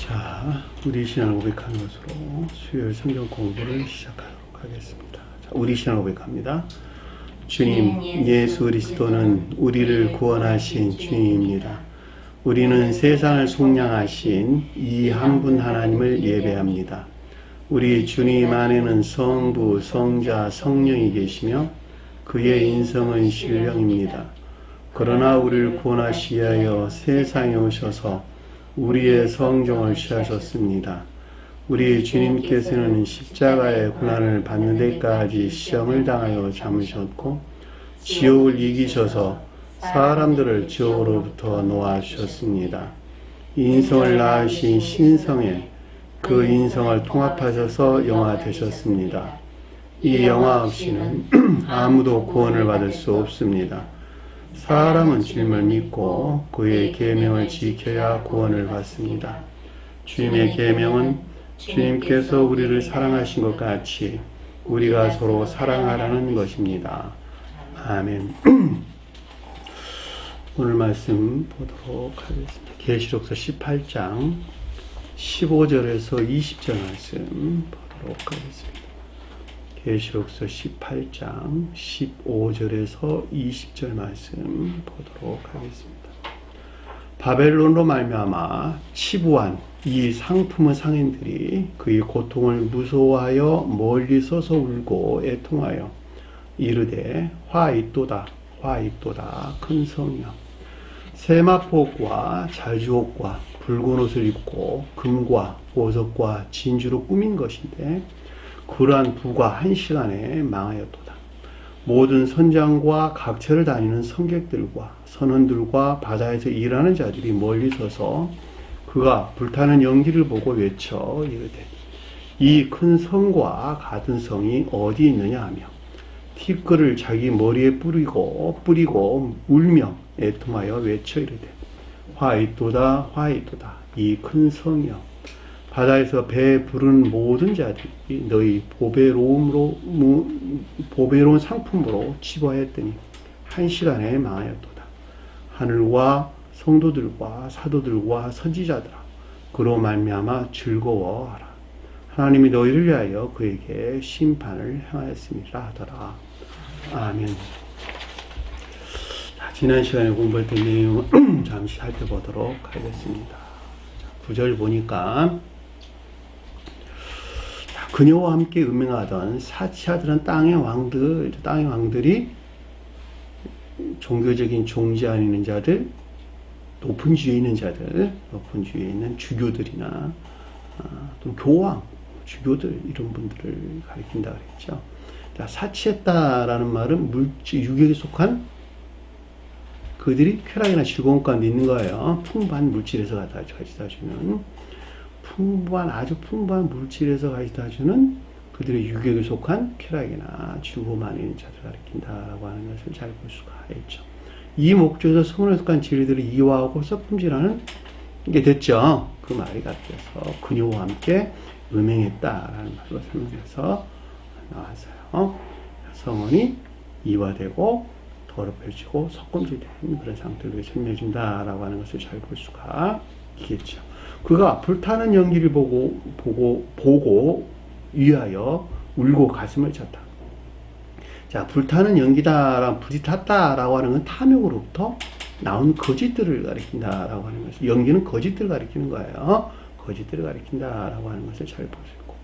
자, 우리 신앙을 고백하는 것으로 수요일 성경 공부를 시작하도록 하겠습니다. 자, 우리 신앙을 고백합니다. 주님, 예수 그리스도는 우리를 구원하신 주님입니다. 우리는 세상을 속량하신 이 한 분 하나님을 예배합니다. 우리 주님 안에는 성부, 성자, 성령이 계시며 그의 인성은 신령입니다. 그러나 우리를 구원하시기 위하여 세상에 오셔서 우리의 성종을 취하셨습니다. 우리 주님께서는 십자가의 고난을 받는 데까지 시험을 당하여 참으셨고 지옥을 이기셔서 사람들을 지옥으로부터 놓아주셨습니다. 인성을 낳으신 신성에 그 인성을 통합하셔서 영화 되셨습니다. 이 영화 없이는 아무도 구원을 받을 수 없습니다. 사람은 주님을 믿고 그의 계명을 지켜야 구원을 받습니다. 주님의 계명은 주님께서 우리를 사랑하신 것 같이 우리가 서로 사랑하라는 것입니다. 아멘. 오늘 말씀 보도록 하겠습니다. 계시록서 18장 15절에서 20절 말씀 보도록 하겠습니다. 계시록서 18장 15절에서 20절 말씀 보도록 하겠습니다. 바벨론으로 말미암아 치부한 이 상품의 상인들이 그의 고통을 무서워하여 멀리 서서 울고 애통하여 이르되 화 있도다 화 있도다 큰 성이여 세마포옷과 자주옷과 붉은 옷을 입고 금과 보석과 진주로 꾸민 것인데 그러한 부가 한 시간에 망하였도다. 모든 선장과 각처를 다니는 선객들과 선원들과 바다에서 일하는 자들이 멀리 서서 그가 불타는 연기를 보고 외쳐 이르되 이 큰 성과 같은 성이 어디 있느냐 하며 티끌을 자기 머리에 뿌리고 울며 애통하여 외쳐 이르되 화 있도다 화 있도다 이 큰 성이여 바다에서 배 부른 모든 자들이 너희 보배로운 상품으로 치부하였더니 한 시간에 망하였도다. 하늘과 성도들과 사도들과 선지자들아 그로 말미암아 즐거워하라. 하나님이 너희를 위하여 그에게 심판을 행하였음이라 하더라. 아멘. 자, 지난 시간에 공부했던 내용을 잠시 살펴보도록 하겠습니다. 9절 보니까 그녀와 함께 음행하던 사치하던 땅의 왕들이 종교적인 종지 안에 있는 자들, 높은 지위에 있는 자들, 높은 지위에 있는 주교들이나 또 교황, 주교들 이런 분들을 가리킨다 그랬죠. 자, 사치했다라는 말은 유격에 속한 그들이 쾌락이나 즐거움 가운데 있는 거예요. 풍부한 물질에서 가져다 주는 아주 풍부한 물질에서 가져다 주는 그들의 유격에 속한 쾌락이나 즐거움 안에 있는 자들을 가리킨다라고 하는 것을 잘 볼 수가 있죠. 이 목적에서 성문에 속한 진리들을 이화하고 썩금질하는 게 됐죠. 그 말이 같아서 그녀와 함께 음행했다라는 말로 설명해서 나왔어요. 성원이 이화되고 더럽혀지고 섞음질된 그런 상태로 설명해준다라고 하는 것을 잘 볼 수가 있겠죠. 그가 불타는 연기를 보고 위하여 울고 가슴을 쳤다. 자, 불타는 연기다랑 불이 탔다라고 하는 건 탐욕으로부터 나온 거짓들을 가리킨다라고 하는 것을 연기는 거짓들을 가리키는 거예요. 거짓들을 가리킨다라고 하는 것을 잘 볼 수 있고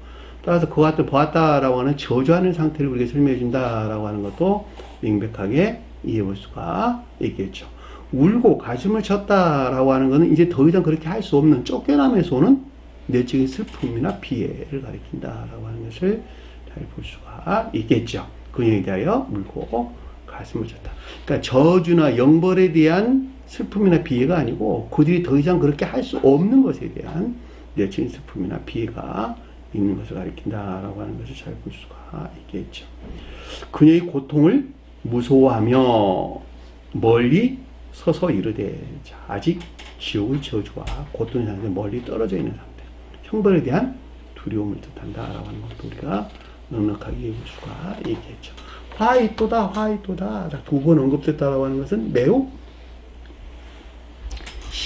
따라서 그와 같은 보았다라고 하는 저주하는 상태를 우리에게 설명해 준다라고 하는 것도 명백하게 이해해 볼 수가 있겠죠. 울고 가슴을 쳤다라고 하는 것은 이제 더 이상 그렇게 할 수 없는 쫓겨남에서 오는 내적인 슬픔이나 피해를 가리킨다라고 하는 것을 잘 볼 수가 있겠죠. 그녀에 대하여 울고 가슴을 쳤다. 그러니까 저주나 영벌에 대한 슬픔이나 피해가 아니고 그들이 더 이상 그렇게 할 수 없는 것에 대한 내적인 슬픔이나 피해가 있는 것을 가리킨다라고 하는 것을 잘 볼 수가 있겠죠. 그녀의 고통을 무서워하며 멀리 서서 이르되 아직 지옥의 저주와 고통의 상태 멀리 떨어져 있는 상태 형벌에 대한 두려움을 뜻한다라고 하는 것도 우리가 넉넉하게 이해할 수가 있겠죠. 화이또다 두 번 언급됐다라고 하는 것은 매우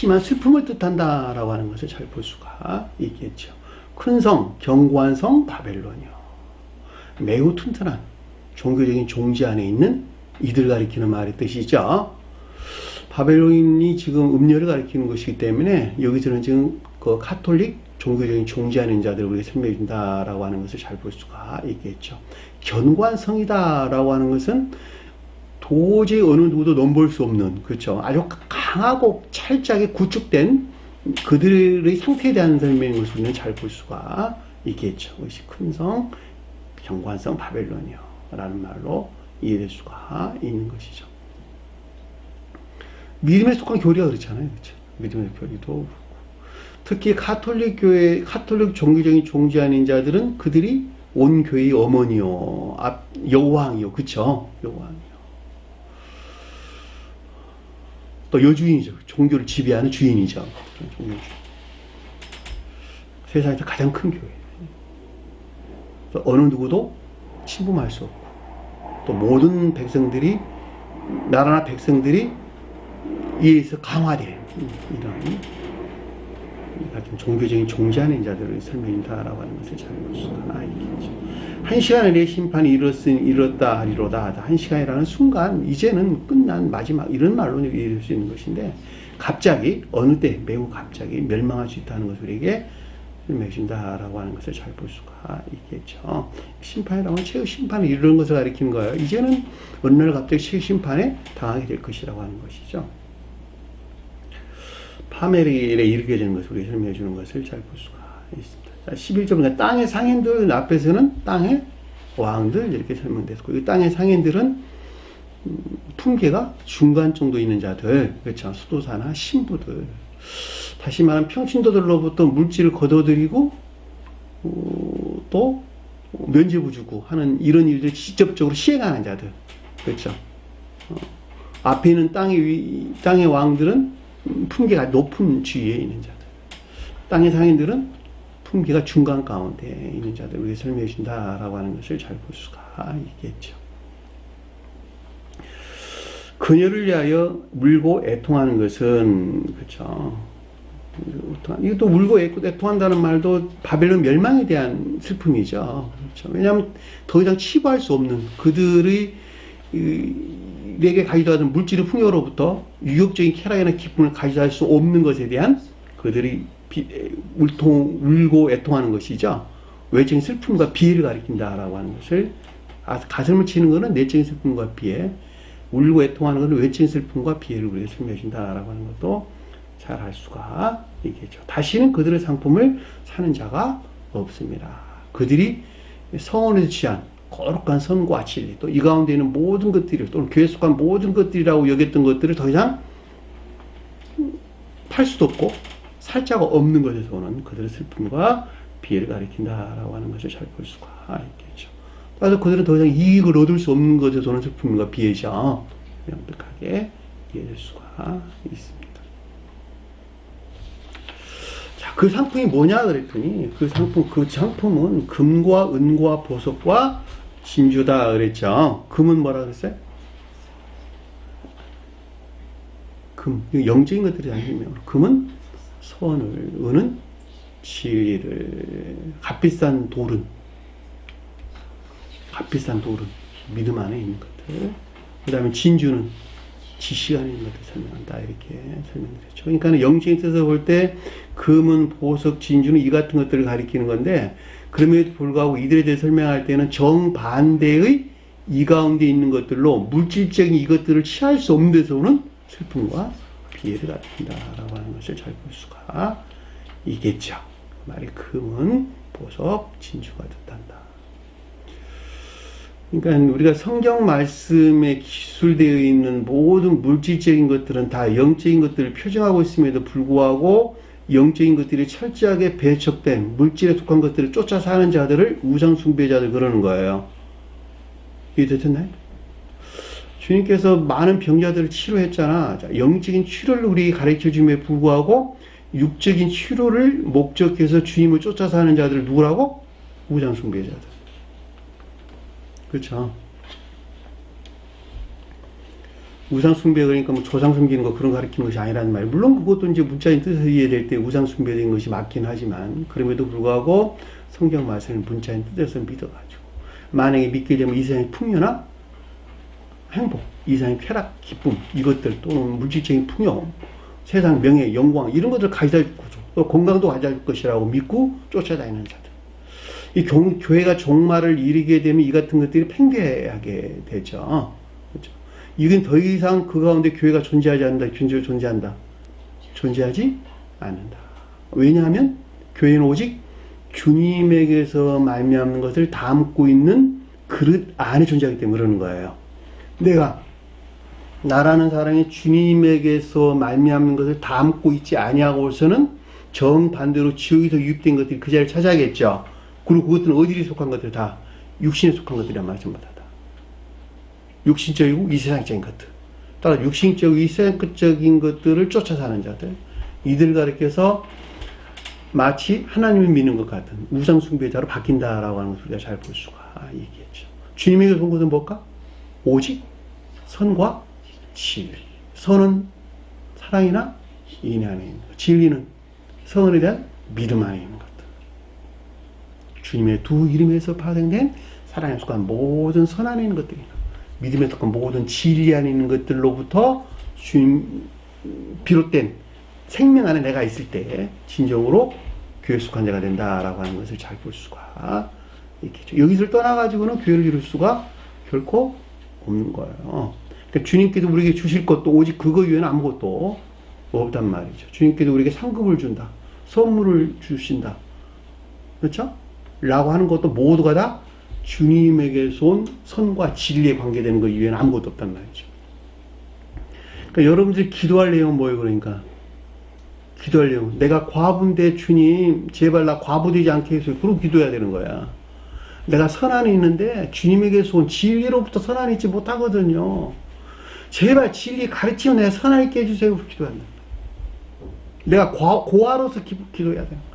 심한 슬픔을 뜻한다라고 하는 것을 잘 볼 수가 있겠죠. 큰 성, 견고한 성 바벨론이요. 매우 튼튼한 종교적인 종지 안에 있는 이들 가리키는 말의 뜻이죠. 바벨론이 지금 음녀를 가리키는 것이기 때문에 여기서는 지금 그 카톨릭 종교적인 종지 안에 있는 자들을 우리가 설명해 준다라고 하는 것을 잘 볼 수가 있겠죠. 견고한 성이다라고 하는 것은 도저히 어느 누구도 넘볼 수 없는, 그렇죠, 아주 강하고 찰지하게 구축된 그들의 상태에 대한 설명인 것을 우리는 잘 볼 수가 있겠죠. 그것이 큰 성, 견고한 성 바벨론이요 라는 말로 이해될 수가 있는 것이죠. 믿음에 속한 교리가 그렇잖아요. 그렇죠? 믿음의 교리도 그렇고. 특히 가톨릭 교회, 가톨릭 종교적인 종지 아닌 자들은 그들이 온 교회의 어머니요, 여왕이요. 그쵸? 여왕이요. 또 여주인이죠. 종교를 지배하는 주인이죠. 종교 주인. 세상에서 가장 큰 교회. 어느 누구도 침범할 수 없고, 또 모든 백성들이, 나라나 백성들이 이에 의해서 강화된 이런 같은 종교적인 종지 안에 있는 자들을 설명한다라고 하는 것을 잘 볼 수가 있겠죠. 한 시간 안에 심판이 이뤘다 하리로다 하다. 한 시간이라는 순간 이제는 끝난 마지막 이런 말로 이해될 수 있는 것인데, 갑자기 어느 때 매우 갑자기 멸망할 수 있다는 것을 우리에게 설명해 준다라고 하는 것을 잘 볼 수가 있겠죠. 심판이라고 하면 최후 심판을 이루는 것을 가리키는 거예요. 이제는 어느 날 갑자기 최후 심판에 당하게 될 것이라고 하는 것이죠. 파멸에 이르게 되는 것을 우리 설명해 주는 것을 잘 볼 수가 있습니다. 11절, 땅의 상인들 앞에서는 땅의 왕들 이렇게 설명됐고, 이 땅의 상인들은 품계가 중간 정도 있는 자들, 그렇죠. 수도사나 신부들, 다시 말하면 평신도들로부터 물질을 거둬들이고 또 면죄부 주고 하는 이런 일들을 직접적으로 시행하는 자들, 그렇죠. 앞에 있는 땅의 왕들은 품계가 높은 지위에 있는 자들, 땅의 상인들은 품계가 중간 가운데 있는 자들, 우리가 설명해 준다라고 하는 것을 잘 볼 수가 있겠죠. 그녀를 위하여 물고 애통하는 것은, 그렇죠, 이것도 물고 애통한다는 말도 바벨론 멸망에 대한 슬픔이죠. 그렇죠. 왜냐하면 더 이상 치부할 수 없는 그들의 내게 가져다는 물질의 풍요로부터 유욕적인 쾌락이나 기쁨을 가져다 수 없는 것에 대한 그들이 울고 애통하는 것이죠. 외적인 슬픔과 비애를 가리킨다라고 하는 것을, 가슴을 치는 것은 내적인 슬픔과 비애, 울고 애통하는 것은 외적인 슬픔과 비애를 우리가 설명해 준다라고 하는 것도 잘 알 수가 있겠죠. 다시는 그들의 상품을 사는 자가 없습니다. 그들이 성원에서 취한 거룩한 선과 진리, 또 이 가운데 있는 모든 것들을, 또는 교회에 속한 모든 것들이라고 여겼던 것들을 더 이상 팔 수도 없고 살 자가 없는 것에서 오는 그들의 슬픔과 비애를 가리킨다라고 하는 것을 잘 볼 수가 있겠죠. 따라서 그들은 더 이상 이익을 얻을 수 없는 것에서 오는 슬픔과 비애죠. 명백하게 이해될 수가 있습니다. 자, 그 상품이 뭐냐 그랬더니, 그 상품은 금과 은과 보석과 진주다 그랬죠. 금은 뭐라 그랬어요? 금, 영적인 것들이 아니면, 금은 선을, 은은 진리를, 값비싼 돌은 믿음 안에 있는 것들, 그 다음에 진주는 지식 안에 있는 것들 설명한다, 이렇게 설명드렸죠. 그러니까 영적인 뜻에서 볼 때 금은, 보석, 진주는 이 같은 것들을 가리키는 건데, 그럼에도 불구하고 이들에 대해 설명할 때는 정반대의 이 가운데 있는 것들로 물질적인 이것들을 취할 수 없는 데서 오는 슬픔과 비애를 가리킨다라고 하는 것을 잘 볼 수가 있겠죠. 말이 금은, 보석, 진주가 뜻한다. 그러니까 우리가 성경 말씀에 기술되어 있는 모든 물질적인 것들은 다 영적인 것들을 표정하고 있음에도 불구하고 영적인 것들이 철저하게 배척된 물질에 속한 것들을 쫓아 사는 자들을 우상 숭배자들 그러는 거예요. 이해됐나요? 주님께서 많은 병자들을 치료했잖아. 자, 영적인 치료를 우리 가르쳐 줌에 불구하고 육적인 치료를 목적해서 주님을 쫓아 사는 자들을 누구라고? 우상 숭배자들. 그렇죠. 우상숭배 그러니까 뭐 조상 숨기는 거 그런 거 가리키는 것이 아니라는 말이에요. 물론 그것도 이제 문자인 뜻을 이해될 때 우상숭배된 것이 맞긴 하지만 그럼에도 불구하고 성경 말씀을 문자인 뜻에서 믿어가지고 만약에 믿게 되면 이 세상의 풍요나 행복, 이 세상의 쾌락, 기쁨 이것들 또는 물질적인 풍요, 세상 명예, 영광 이런 것들을 가져다 줄 거죠. 또 건강도 가져다 줄 것이라고 믿고 쫓아다니는 자들. 이 교회가 종말을 이루게 되면 이 같은 것들이 팽배하게 되죠. 그렇죠? 이건 더 이상 그 가운데 교회가 존재하지 않는다. 존재한다. 존재하지 않는다. 왜냐하면 교회는 오직 주님에게서 말미암는 것을 담고 있는 그릇 안에 존재하기 때문에 그러는 거예요. 내가 나라는 사람이 주님에게서 말미암는 것을 담고 있지 아니하고서는 정반대로 지옥에서 유입된 것들이 그 자리를 차지하겠죠. 그리고 그것들은 어디에 속한 것들 다 육신에 속한 것들이란 말이죠. 전부 다. 육신적이고 이 세상적인 것들. 따라 육신적이고 이 세상적인 것들을 쫓아 사는 자들. 이들 가리켜서 마치 하나님을 믿는 것 같은 우상 숭배자로 바뀐다라고 하는 것을 우리가 잘 볼 수가 있겠죠. 주님에게 온 것은 뭘까? 오직 선과 진리. 선은 사랑이나 인애 안에 있는 것. 진리는 선에 대한 믿음 안에 있는 것들. 주님의 두 이름에서 파생된 사랑에 속한 모든 선 안에 있는 것들이나 믿음에 속한 모든 진리 안에 있는 것들로부터 주님 비롯된 생명 안에 내가 있을 때 진정으로 교회에 속한 자가 된다라고 하는 것을 잘 볼 수가 있겠죠. 여기서 떠나가지고는 교회를 이룰 수가 결코 없는 거예요. 그러니까 주님께서 우리에게 주실 것도 오직 그거 외에는 아무것도 없단 말이죠. 주님께서 우리에게 상급을 준다. 선물을 주신다. 그렇죠? 라고 하는 것도 모두가 다 주님에게서 온 선과 진리에 관계되는 것 이외에는 아무것도 없단 말이죠. 그러니까 여러분들이 기도할 내용은 뭐예요? 그러니까 기도할 내용. 내가 과부인데 주님 제발 나 과부되지 않게 해주세요. 그러고 기도해야 되는 거야. 내가 선 안에 있는데 주님에게서 온 진리로부터 선 안에 있지 못하거든요. 제발 진리 가르치면 내가 선 안에 있게 해주세요. 그렇게 기도한다. 내가 고아로서 기도해야 되는 거야.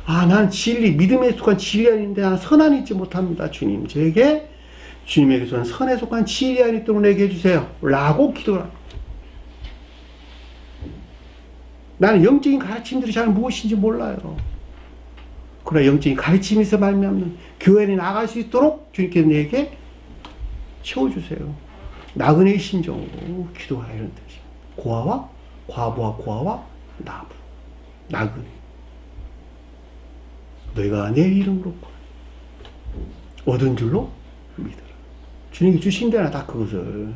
아, 난 진리, 믿음에 속한 진리 안인데 난 선 안에 있지 못합니다. 주님, 제게 주님에게서 온 선에 속한 진리 안에 있도록 내게 해주세요. 라고 기도를 합니다. 나는 영적인 가르침들이 잘 무엇인지 몰라요. 그러나 영적인 가르침에서 말미암는 교회 안에 나갈 수 있도록 주님께서 내게 채워주세요. 나그네의 심정으로 기도하라 이런 뜻이에요. 고아와 과부와 고아와 나부, 나그네. 너희가 내 이름으로 얻은 줄로 믿어라. 주님이 주신다나 다 그것을.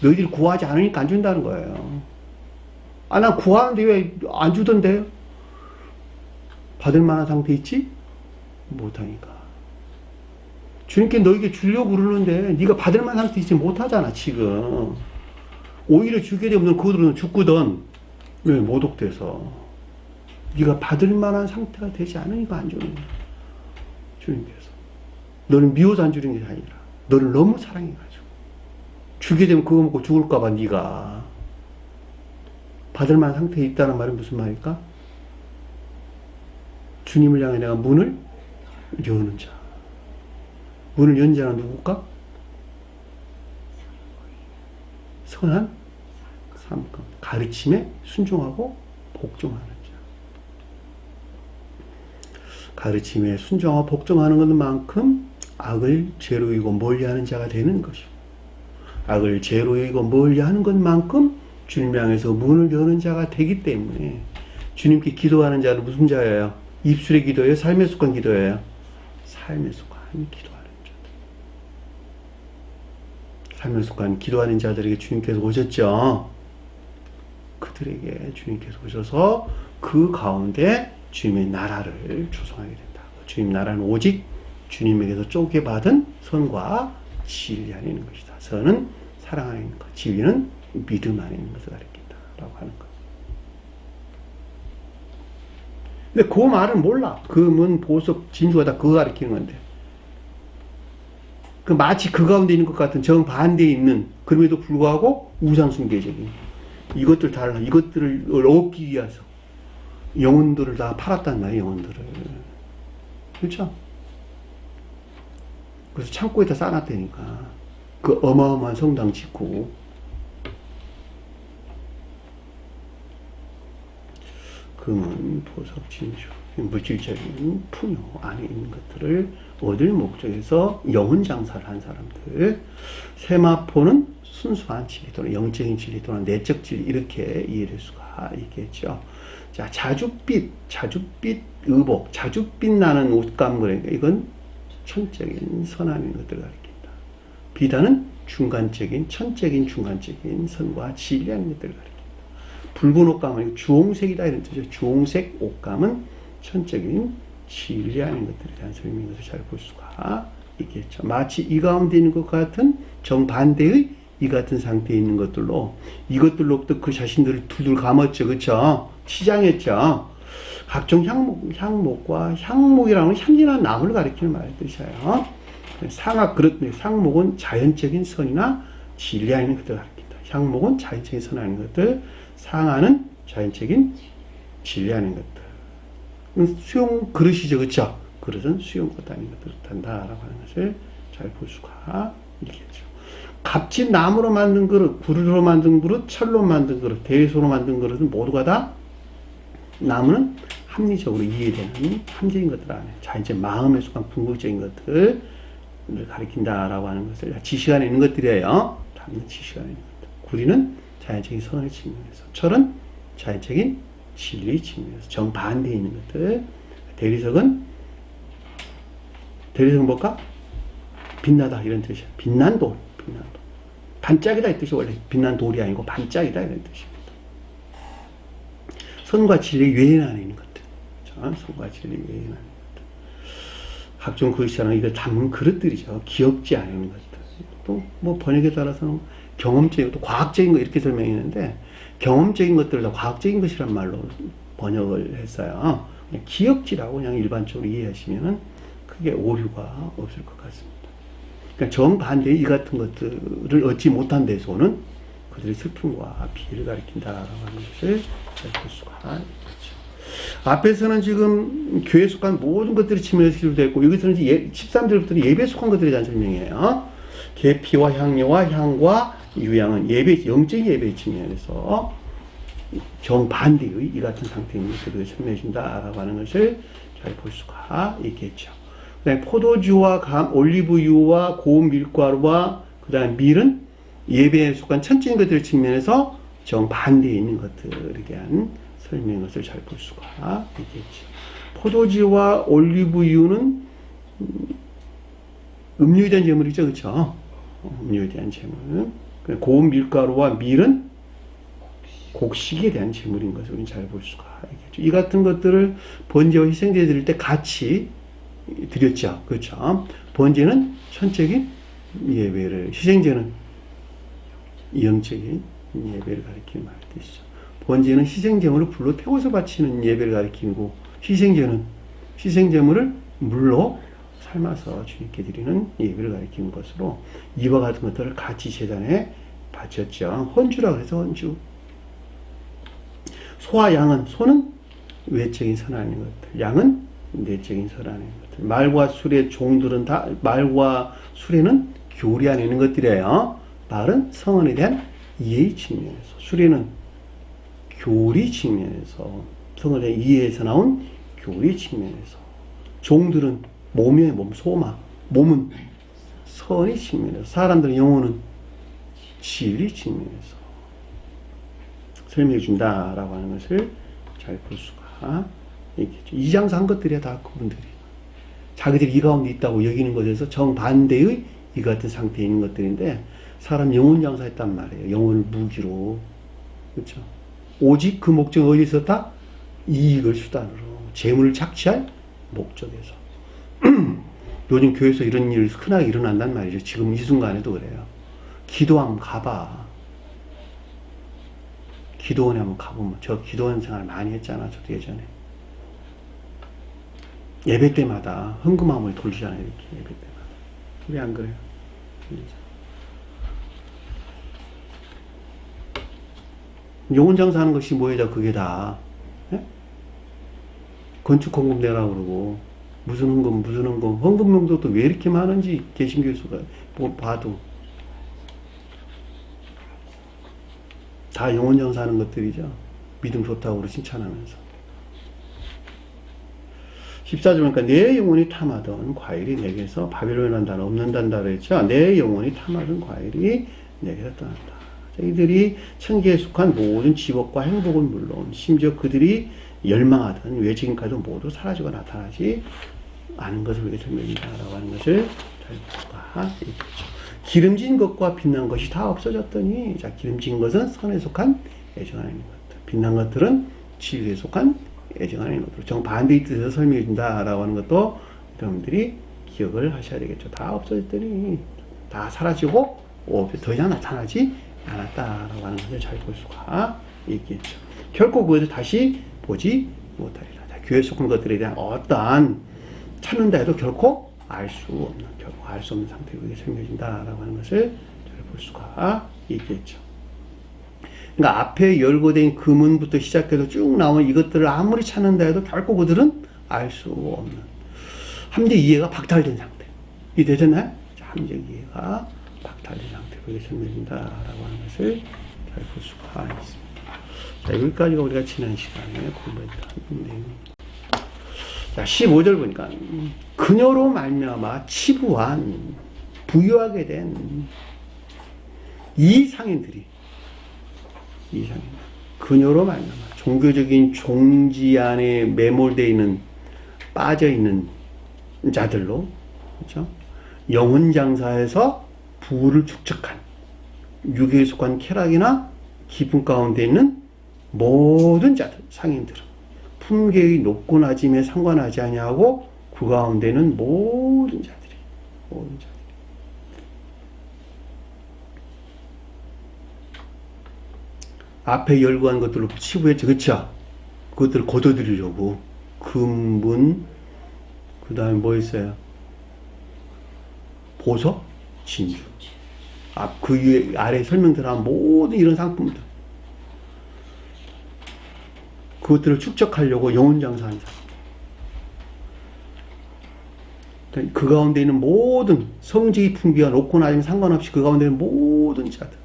너희들이 구하지 않으니까 안 준다는 거예요. 아, 난 구하는데 왜 안 주던데? 받을 만한 상태에 있지? 못하니까. 주님께 너에게 주려고 그러는데 네가 받을 만한 상태에 있지 못하잖아 지금. 오히려 주게 되면 넌 그거들은 죽거든. 왜? 모독돼서. 네가 받을 만한 상태가 되지 않으니까 안 주는 거야. 주님께서. 너를 미워서 안 주는 게 아니라 너를 너무 사랑해가지고. 주게 되면 그거 먹고 죽을까 봐 네가. 받을 만한 상태에 있다는 말은 무슨 말일까? 주님을 향해 내가 문을 여는 자. 문을 연 자는 누굴까? 선한 삶과 가르침에 순종하고 복종하는 자. 가르침에 순종하고 복종하는 것만큼 악을 죄로 여기고 멀리하는 자가 되는 것이고, 악을 죄로 여기고 멀리하는 것만큼 주님 향해서 문을 여는 자가 되기 때문에 주님께 기도하는 자는 무슨 자예요? 입술의 기도예요? 삶에 속한 기도예요? 삶에 속한 기도하는 자들. 삶에 속한 기도하는 자들에게 주님께서 오셨죠. 그들에게 주님께서 오셔서 그 가운데 주님의 나라를 조성하게 된다. 주님 나라는 오직 주님에게서 쪼개받은 선과 진리 안에 있는 것이다. 선은 사랑 안에 있는 것, 진리는 믿음 안에 있는 것을 가리킨다. 라고 하는 것. 근데 그 말은 몰라. 금은, 보석, 진주가 다 그거 가리키는 건데. 그 마치 그 가운데 있는 것 같은 정반대에 있는, 그럼에도 불구하고 우상숭배적인 이것들 달라. 이것들을 얻기 위해서 영혼들을 다 팔았단 말이에요. 영혼들을. 그렇죠? 그래서 창고에다 쌓아놨다니까. 그 어마어마한 성당 짓고 금은 보석, 진주, 물질적인 풍요 안에 있는 것들을 얻을 목적에서 영혼 장사를 한 사람들. 세마포는 순수한 진리 또는 영적인 진리 또는 내적 진리 이렇게 이해할 수가 있겠죠. 자, 자줏빛 의복, 자줏빛 나는 옷감 그러니까 이건 천적인 선함인 것들을 가리킨다. 비단은 중간적인 천적인 중간적인 선과 진리하는 것들을 가리킨다. 붉은 옷감은 주홍색이다 이런 뜻이죠. 주홍색 옷감은 천적인 진리하는 것들에 대한 설명인 것을 잘 볼 수가 있겠죠. 마치 이 가운데 있는 것 같은 정반대의 이 같은 상태에 있는 것들로 이것들로부터 그 자신들을 둘둘 감았죠. 그렇죠? 치장했죠. 각종 향목과 향목이라는 향기나 나무를 가리키는 말의 뜻이에요. 상목은 자연적인 선이나 진리하는 것들을 가리킨다. 향목은 자연적인 선하는 것들, 상아는 자연적인 진리하는 것들. 수용 그릇이죠. 그렇죠? 그릇은 수용것 아닌 것들을 뜻한다라고 하는 것을 잘 볼 수가 있겠죠. 값진 나무로 만든 그릇, 구리로 만든 그릇, 철로 만든 그릇, 대리소로 만든 그릇은 모두가 다 나무는 합리적으로 이해되는 합리적인 것들 안에 자연적 마음에 속한 궁극적인 것들을 가리킨다라고 하는 것을 지식 안에 있는 것들이에요. 다른 지식 안에 있는 것들. 구리는 자연적인 선의 측면에서, 철은 자연적인 진리 측면에서 정반대에 있는 것들. 대리석은 뭘까? 빛나다 이런 뜻이야. 빛난 돌. 반짝이다 이 뜻이 원래 빛난 돌이 아니고 반짝이다 이런 뜻입니다. 선과 진리 외인 안에 있는 것들. 선과 진리 외인 안에 있는 것들. 각종 그릇이라는 이걸 담은 그릇들이죠. 기억지 않은 것들. 또 뭐 번역에 따라서는 경험적인 또 과학적인 거 이렇게 설명했는데 경험적인 것들을 다 과학적인 것이란 말로 번역을 했어요. 그냥 기억지라고 그냥 일반적으로 이해하시면은 크게 오류가 없을 것 같습니다. 그러니까 정반대의 이 같은 것들을 얻지 못한 데서는 그들의 슬픔과 비애를 가리킨다라고 하는 것을 잘 볼 수가 있죠. 앞에서는 지금 교회에 속한 모든 것들이 치밀어지기로 됐고, 여기서는 이제 13절부터 예배에 속한 것들에 대한 설명이에요. 계피와 향료와 향과 유향은 예배, 영적인 예배의 측면에서 정반대의 이 같은 상태의 것들을 설명해 준다라고 하는 것을 잘 볼 수가 있겠죠. 포도주와 올리브유와 고운 밀가루와 그 다음 밀은 예배에 속한 천적인 것들 측면에서 정반대에 있는 것들에 대한 설명인 것을 잘 볼 수가 있겠죠. 포도주와 올리브유는 음료에 대한 제물이죠. 그렇죠? 음료에 대한 제물. 고운 밀가루와 밀은 곡식에 대한 제물인 것을 우리는 잘 볼 수가 있겠죠. 이 같은 것들을 번제와 희생제 드릴 때 같이 드렸죠. 그렇죠. 번제는 천적인 예배를, 희생제는 영적인 예배를 가리키는 말의 뜻이죠. 번제는 희생제물을 불로 태워서 바치는 예배를 가리키고, 희생제물을 물로 삶아서 주님께 드리는 예배를 가리키는 것으로 이와 같은 것들을 같이 제단에 바쳤죠. 헌주라고 해서 헌주. 소와 양은, 소는 외적인 선하는 것들, 양은 내적인 선하는 것들. 말과 술의 종들은 다, 말과 술에는 교리 안에 있는 것들이에요. 말은 성언에 대한 이해의 측면에서, 술에는 교리 측면에서, 성언에 대한 이해에서 나온 교리 측면에서, 종들은 몸의 몸, 소마, 몸은 선의 측면에서, 사람들의 영혼은 진리 측면에서 설명해 준다라고 하는 것을 잘 볼 수가 있겠죠. 이 장사한 것들이야 다 그분들이 자기들이 이 가운데 있다고 여기는 것에서 정반대의 이 같은 상태에 있는 것들인데, 사람 영혼 장사했단 말이에요. 영혼을 무기로. 그렇죠. 오직 그 목적은 어디에 있었다? 이익을 수단으로, 재물을 착취할 목적에서. 요즘 교회에서 이런 일 흔하게 일어난단 말이죠. 지금 이 순간에도 그래요. 기도하면 가봐. 기도원에 한번 가보면, 저 기도원 생활 많이 했잖아. 저도 예전에. 예배 때마다 헌금함을 돌리잖아요. 이렇게 예배 때마다. 왜 안 그래요? 영혼 장사하는 것이 뭐예요? 그게 다. 예? 건축 헌금 내라고 그러고, 무슨 헌금, 헌금 명도도 왜 이렇게 많은지 개신교에서 봐도. 다 영혼 장사하는 것들이죠. 믿음 좋다고 칭찬하면서. 14절 보니까 내 영혼이 탐하던 과일이 내게서 바벨론이라는 단어 없는단다 그랬죠. 내 영혼이 탐하던 과일이 내게서 떠난다. 이들이 천계에 속한 모든 직업과 행복은 물론 심지어 그들이 열망하던 외적인까지도 모두 사라지고 나타나지 않은 것을 위해서 설명한다라고 하는 것을 잘 얘기했죠. 기름진 것과 빛난 것이 다 없어졌더니, 자, 기름진 것은 선에 속한 애정 안에 있는 것들, 빛난 것들은 진리에 속한 애정 안에 있는 것들, 정반대의 뜻에서 설명해 준다라고 하는 것도 여러분들이 기억을 하셔야 되겠죠. 다 없어졌더니, 다 사라지고 더 이상 나타나지 않았다라고 하는 것을 잘 볼 수가 있겠죠. 결코 그것을 다시 보지 못하리라. 교회에 속한 것들에 대한 어떠한 찾는다 해도 결코 알 수 없는 상태로 생겨진다라고 하는 것을 잘 볼 수가 있겠죠. 그러니까 앞에 열거된 금은부터 시작해서 쭉 나온 이것들을 아무리 찾는다 해도 결코 그들은 알 수 없는 함정 이해가 박탈된 상태. 이해되셨나요? 함정 이해가 박탈된 상태로 생겨진다라고 하는 것을 잘 볼 수가 있습니다. 자, 여기까지가 우리가 지난 시간에 공부했던 내용입니다. 자, 15절 보니까 그녀로 말미암아 치부한 부유하게 된 이 상인들이 그녀로 말미암아 종교적인 종지 안에 매몰되어 있는 빠져 있는 자들로, 그렇죠? 영혼 장사에서 부를 축적한 육에 속한 쾌락이나 기쁨 가운데 있는 모든 자들, 상인들은 품계의 높고 낮음에 상관하지 아니하고 그 가운데는 모든 자들이 앞에 열거한 것들로 치부했죠, 그쵸? 그것들을 거둬들이려고 금분, 그 다음에 뭐 있어요? 보석, 진주. 그 위에 아래 설명들한 모든 이런 상품들, 그것들을 축적하려고 영혼 장사하는 사람. 그 가운데 있는 모든 성직의 품귀와 높고 낮음에 상관없이 그 가운데 있는 모든 자들,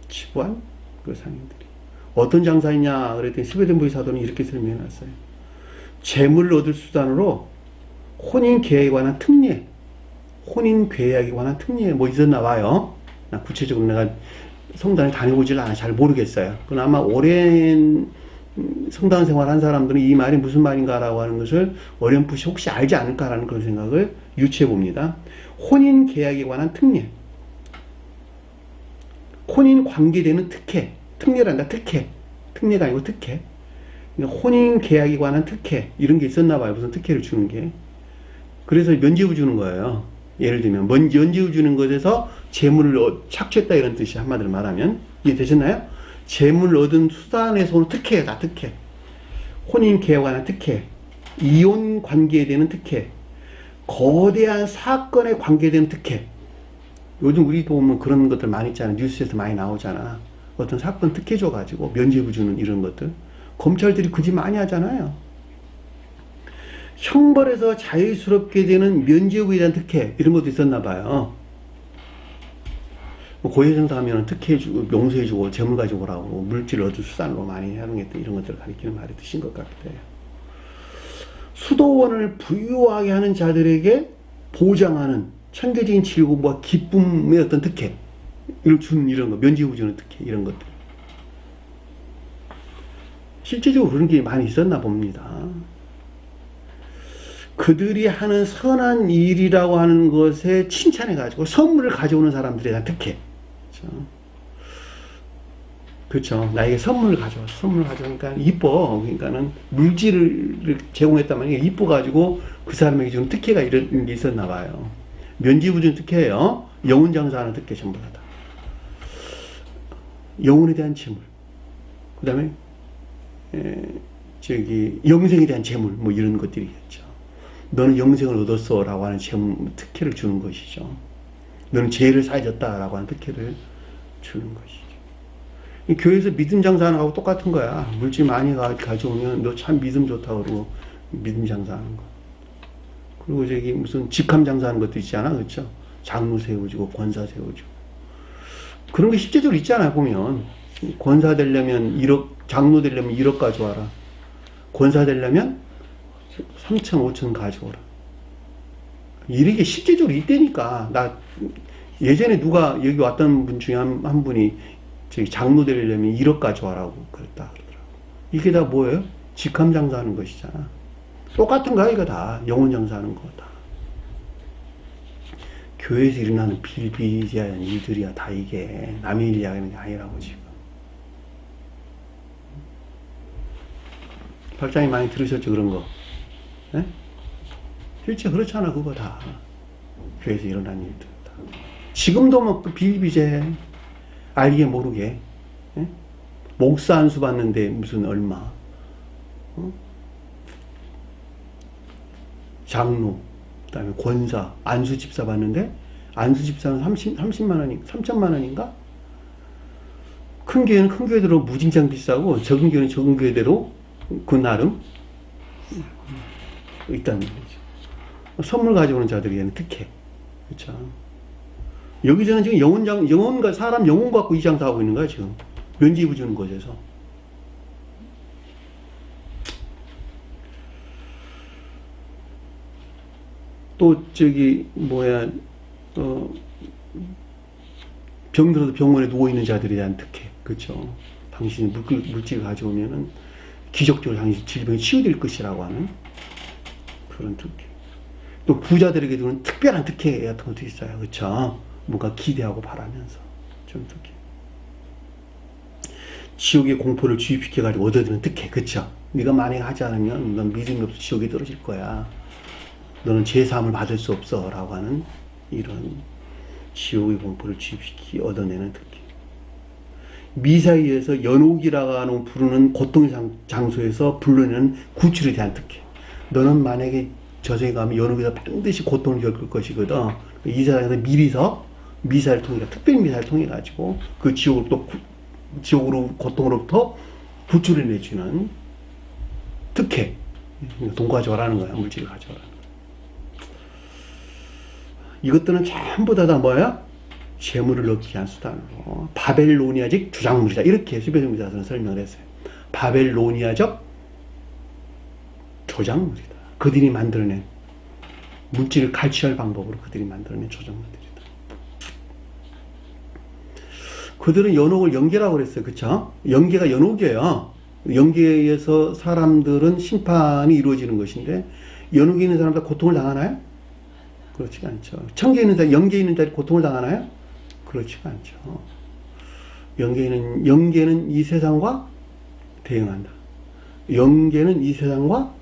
치부한 그 상인들이 어떤 장사이냐 그랬더니 스베덴부의 사도는 이렇게 설명해놨어요. 재물을 얻을 수단으로 혼인 계약에 관한 특례, 혼인 계약에 관한 특례 뭐 있었나 봐요. 구체적으로 내가 성당에 다녀보질 않아 잘 모르겠어요. 그러나 아마 오랜 성당 생활한 사람들은 이 말이 무슨 말인가라고 하는 것을 어렴풋이 혹시 알지 않을까라는 그런 생각을 유추해 봅니다. 혼인 계약에 관한 특례, 혼인 관계되는 특혜, 특례란다, 특례가 아니고 특혜. 그러니까 혼인 계약에 관한 특혜 이런 게 있었나 봐요. 무슨 특혜를 주는 게. 그래서 면죄부 주는 거예요. 예를 들면 면죄부 주는 것에서 재물을 착취했다 이런 뜻이 한마디로 말하면 이해되셨나요? 재물을 얻은 수단에서 오는 특혜다, 특혜. 혼인 계약에 관한 특혜, 이혼 관계에 되는 특혜, 거대한 사건에 관계되는 특혜. 요즘 우리 보면 그런 것들 많이 있잖아요. 뉴스에서 많이 나오잖아. 어떤 사건 특혜 줘가지고 면죄부 주는 이런 것들. 검찰들이 그 짓 많이 하잖아요. 형벌에서 자유스럽게 되는 면죄부에 대한 특혜 이런 것도 있었나 봐요. 고해성사 하면 특혜해주고 용서해주고 재물 가지고 오라고 물질을 얻을 수단으로 많이 활용했던 이런 것들을 가리키는 말이 뜻인 것 같기도 해요. 수도원을 부유하게 하는 자들에게 보장하는 천대적인 즐거움과 기쁨의 어떤 특혜 이걸 주는 이런 거, 면죄부 주는 특혜 이런 것들. 실제적으로 그런 게 많이 있었나 봅니다. 그들이 하는 선한 일이라고 하는 것에 칭찬해가지고 선물을 가져오는 사람들에 대한 특혜. 그렇죠. 나에게 선물을 가져왔어. 선물을 가져오니까 이뻐. 그러니까는 물질을 제공했단 말이에요. 이뻐가지고 그 사람에게 주는 특혜가 이런 게 있었나 봐요. 면죄부 주는 특혜예요. 영혼 장사하는 특혜 전부 다. 영혼에 대한 재물. 그 다음에 영생에 대한 재물 뭐 이런 것들이겠죠. 너는 영생을 얻었어 라고 하는 특혜를 주는 것이죠. 너는 죄를 사해졌다 라고 하는 특혜를 주는 것이죠. 교회에서 믿음 장사하는 거하고 똑같은 거야. 물질 많이 가져오면 너 참 믿음 좋다 그러고 믿음 장사하는 거. 그리고 저기 무슨 직함 장사하는 것도 있잖아. 그렇죠? 장로 세워주고 권사 세워주고 그런 게 실제적으로 있잖아요. 보면 권사 되려면 1억, 장로 되려면 1억 가져와라. 권사 되려면 3천, 5천 가져오라. 이런 게 실제적으로 있다니까. 나 예전에 누가 여기 왔던 분 중에 한 분이 저기 장로 되려면 1억 가져와라고 그랬다 그러더라고. 이게 다 뭐예요? 직함 장사하는 것이잖아. 똑같은 거야 이거 다. 영혼 장사하는 거다. 교회에서 일어나는 비일비재한 일들이야 다 이게. 남의 일 이야기하는 게 아니라고 지금. 박장님 많이 들으셨죠 그런 거? 네? 실제 그렇잖아 그거 다. 교회에서 일어난 일들 다. 지금도 뭐 비일비재 알게 모르게 예? 목사 안수 받는데 무슨 얼마 장로 그다음에 권사 안수 집사 받는데 안수 집사는 30만 원이 3천만 원인가? 큰 교회는 큰 교회대로 무진장 비싸고 적은 교회는 적은 교회대로 그 나름 있다는 거죠. 선물 가져오는 자들에게는 특혜. 그렇죠. 여기서는 지금 영혼과 사람 영혼 갖고 이 장사하고 있는 거야 지금. 면죄부 주는 곳에서. 또 저기 뭐야 병들어서 병원에 누워 있는 자들에 대한 특혜. 그렇죠. 당신이 물질 가져오면은 기적적으로 당신 질병이 치유될 것이라고 하는 그런 특혜. 또 부자들에게도는 특별한 특혜 같은 것도 있어요. 그렇죠. 뭔가 기대하고 바라면서 좀 특혜. 지옥의 공포를 주입시켜가지고 얻어드는 특혜. 그쵸? 네가 만약에 하지 않으면 넌 믿음이 없어 지옥에 떨어질 거야. 너는 죄사함을 받을 수 없어 라고 하는 이런 지옥의 공포를 주입시키 얻어내는 특혜. 미사위에서 연옥이라고 하는 부르는 고통의 장소에서 불러내는 구출에 대한 특혜. 너는 만약에 저승에 가면 연옥에서 반드시 고통을 겪을 것이거든. 이 세상에서 미리서 미사를 통해, 특별 미사를 통해 가지고 그 지옥으로 고통으로부터 구출을 내주는 특혜. 돈 가져와라는 거야. 물질을 가져와라는 거야. 이것들은 전부 다 뭐야? 재물을 얻기 위한 수단으로 바벨로니아적 주작물이다. 이렇게 수배정비사서는 설명을 했어요. 바벨로니아적 조작물이다. 그들이 만들어낸 물질을 갈취할 방법으로 그들이 만들어낸 조작물들이다. 그들은 연옥을 영계라고 그랬어요. 그쵸? 영계가 연옥이에요. 영계에서 사람들은 심판이 이루어지는 것인데 연옥에 있는 사람들 고통을 당하나요? 그렇지가 않죠. 천계에 있는 사람, 영계에 있는 자리 고통을 당하나요? 그렇지가 않죠. 영계는 이 세상과 대응한다. 영계는 이 세상과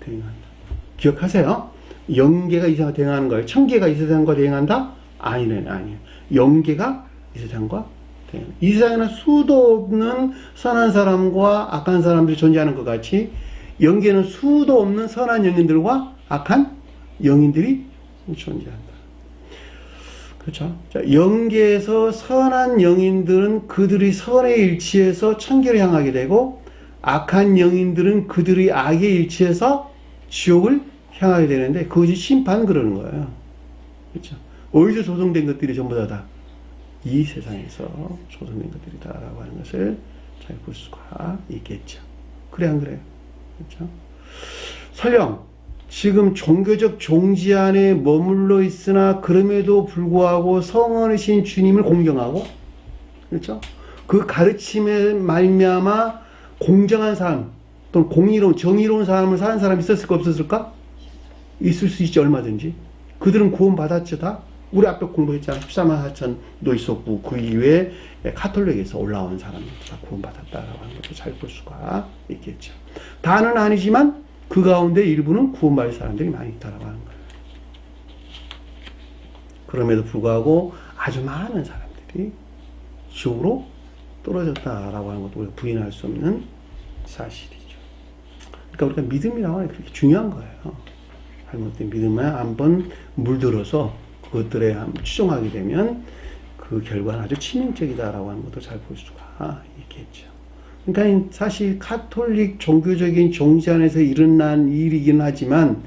대응한다. 기억하세요. 영계가 이 세상과 대응하는 거예요. 천계가 이 세상과 대응한다? 아니에요. 영계가 이 세상과 대응한다. 이 세상에는 수도 없는 선한 사람과 악한 사람들이 존재하는 것 같이 영계는 수도 없는 선한 영인들과 악한 영인들이 존재한다. 그렇죠? 자, 영계에서 선한 영인들은 그들의 선에 일치해서 천계를 향하게 되고 악한 영인들은 그들의 악에 일치해서 지옥을 향하게 되는데 그것이 심판 그러는 거예요. 그렇죠? 어디서 조성된 것들이 전부 다 이 세상에서 조성된 것들이다라고 하는 것을 잘 볼 수가 있겠죠. 그래 안 그래요? 그렇죠? 설령 지금 종교적 종지 안에 머물러 있으나 그럼에도 불구하고 성원이신 주님을 공경하고, 그렇죠? 그 가르침에 말미암아 공정한 삶 또는 공의로운 정의로운 삶을 사는 사람이 있었을까 없었을까? 있을 수 있지. 얼마든지. 그들은 구원 받았죠. 다 우리 앞에 공부했잖아. 14만 4천도 있었고 그 이외에 카톨릭에서 올라온 사람들 다 구원 받았다라고 하는 것도 잘 볼 수가 있겠죠. 다는 아니지만 그 가운데 일부는 구원받을 사람들이 많이 있다라고 하는 거예요. 그럼에도 불구하고 아주 많은 사람들이 지옥으로 떨어졌다라고 하는 것도 우리가 부인할 수 없는 사실이죠. 그러니까 우리가 믿음이라고 하는 게 그렇게 중요한 거예요. 잘못된 믿음에 한번 물들어서 그것들에 추종하게 되면 그 결과는 아주 치명적이다라고 하는 것도 잘 볼 수가 있겠죠. 그러니까 사실 카톨릭 종교적인 종지 안에서 일어난 일이긴 하지만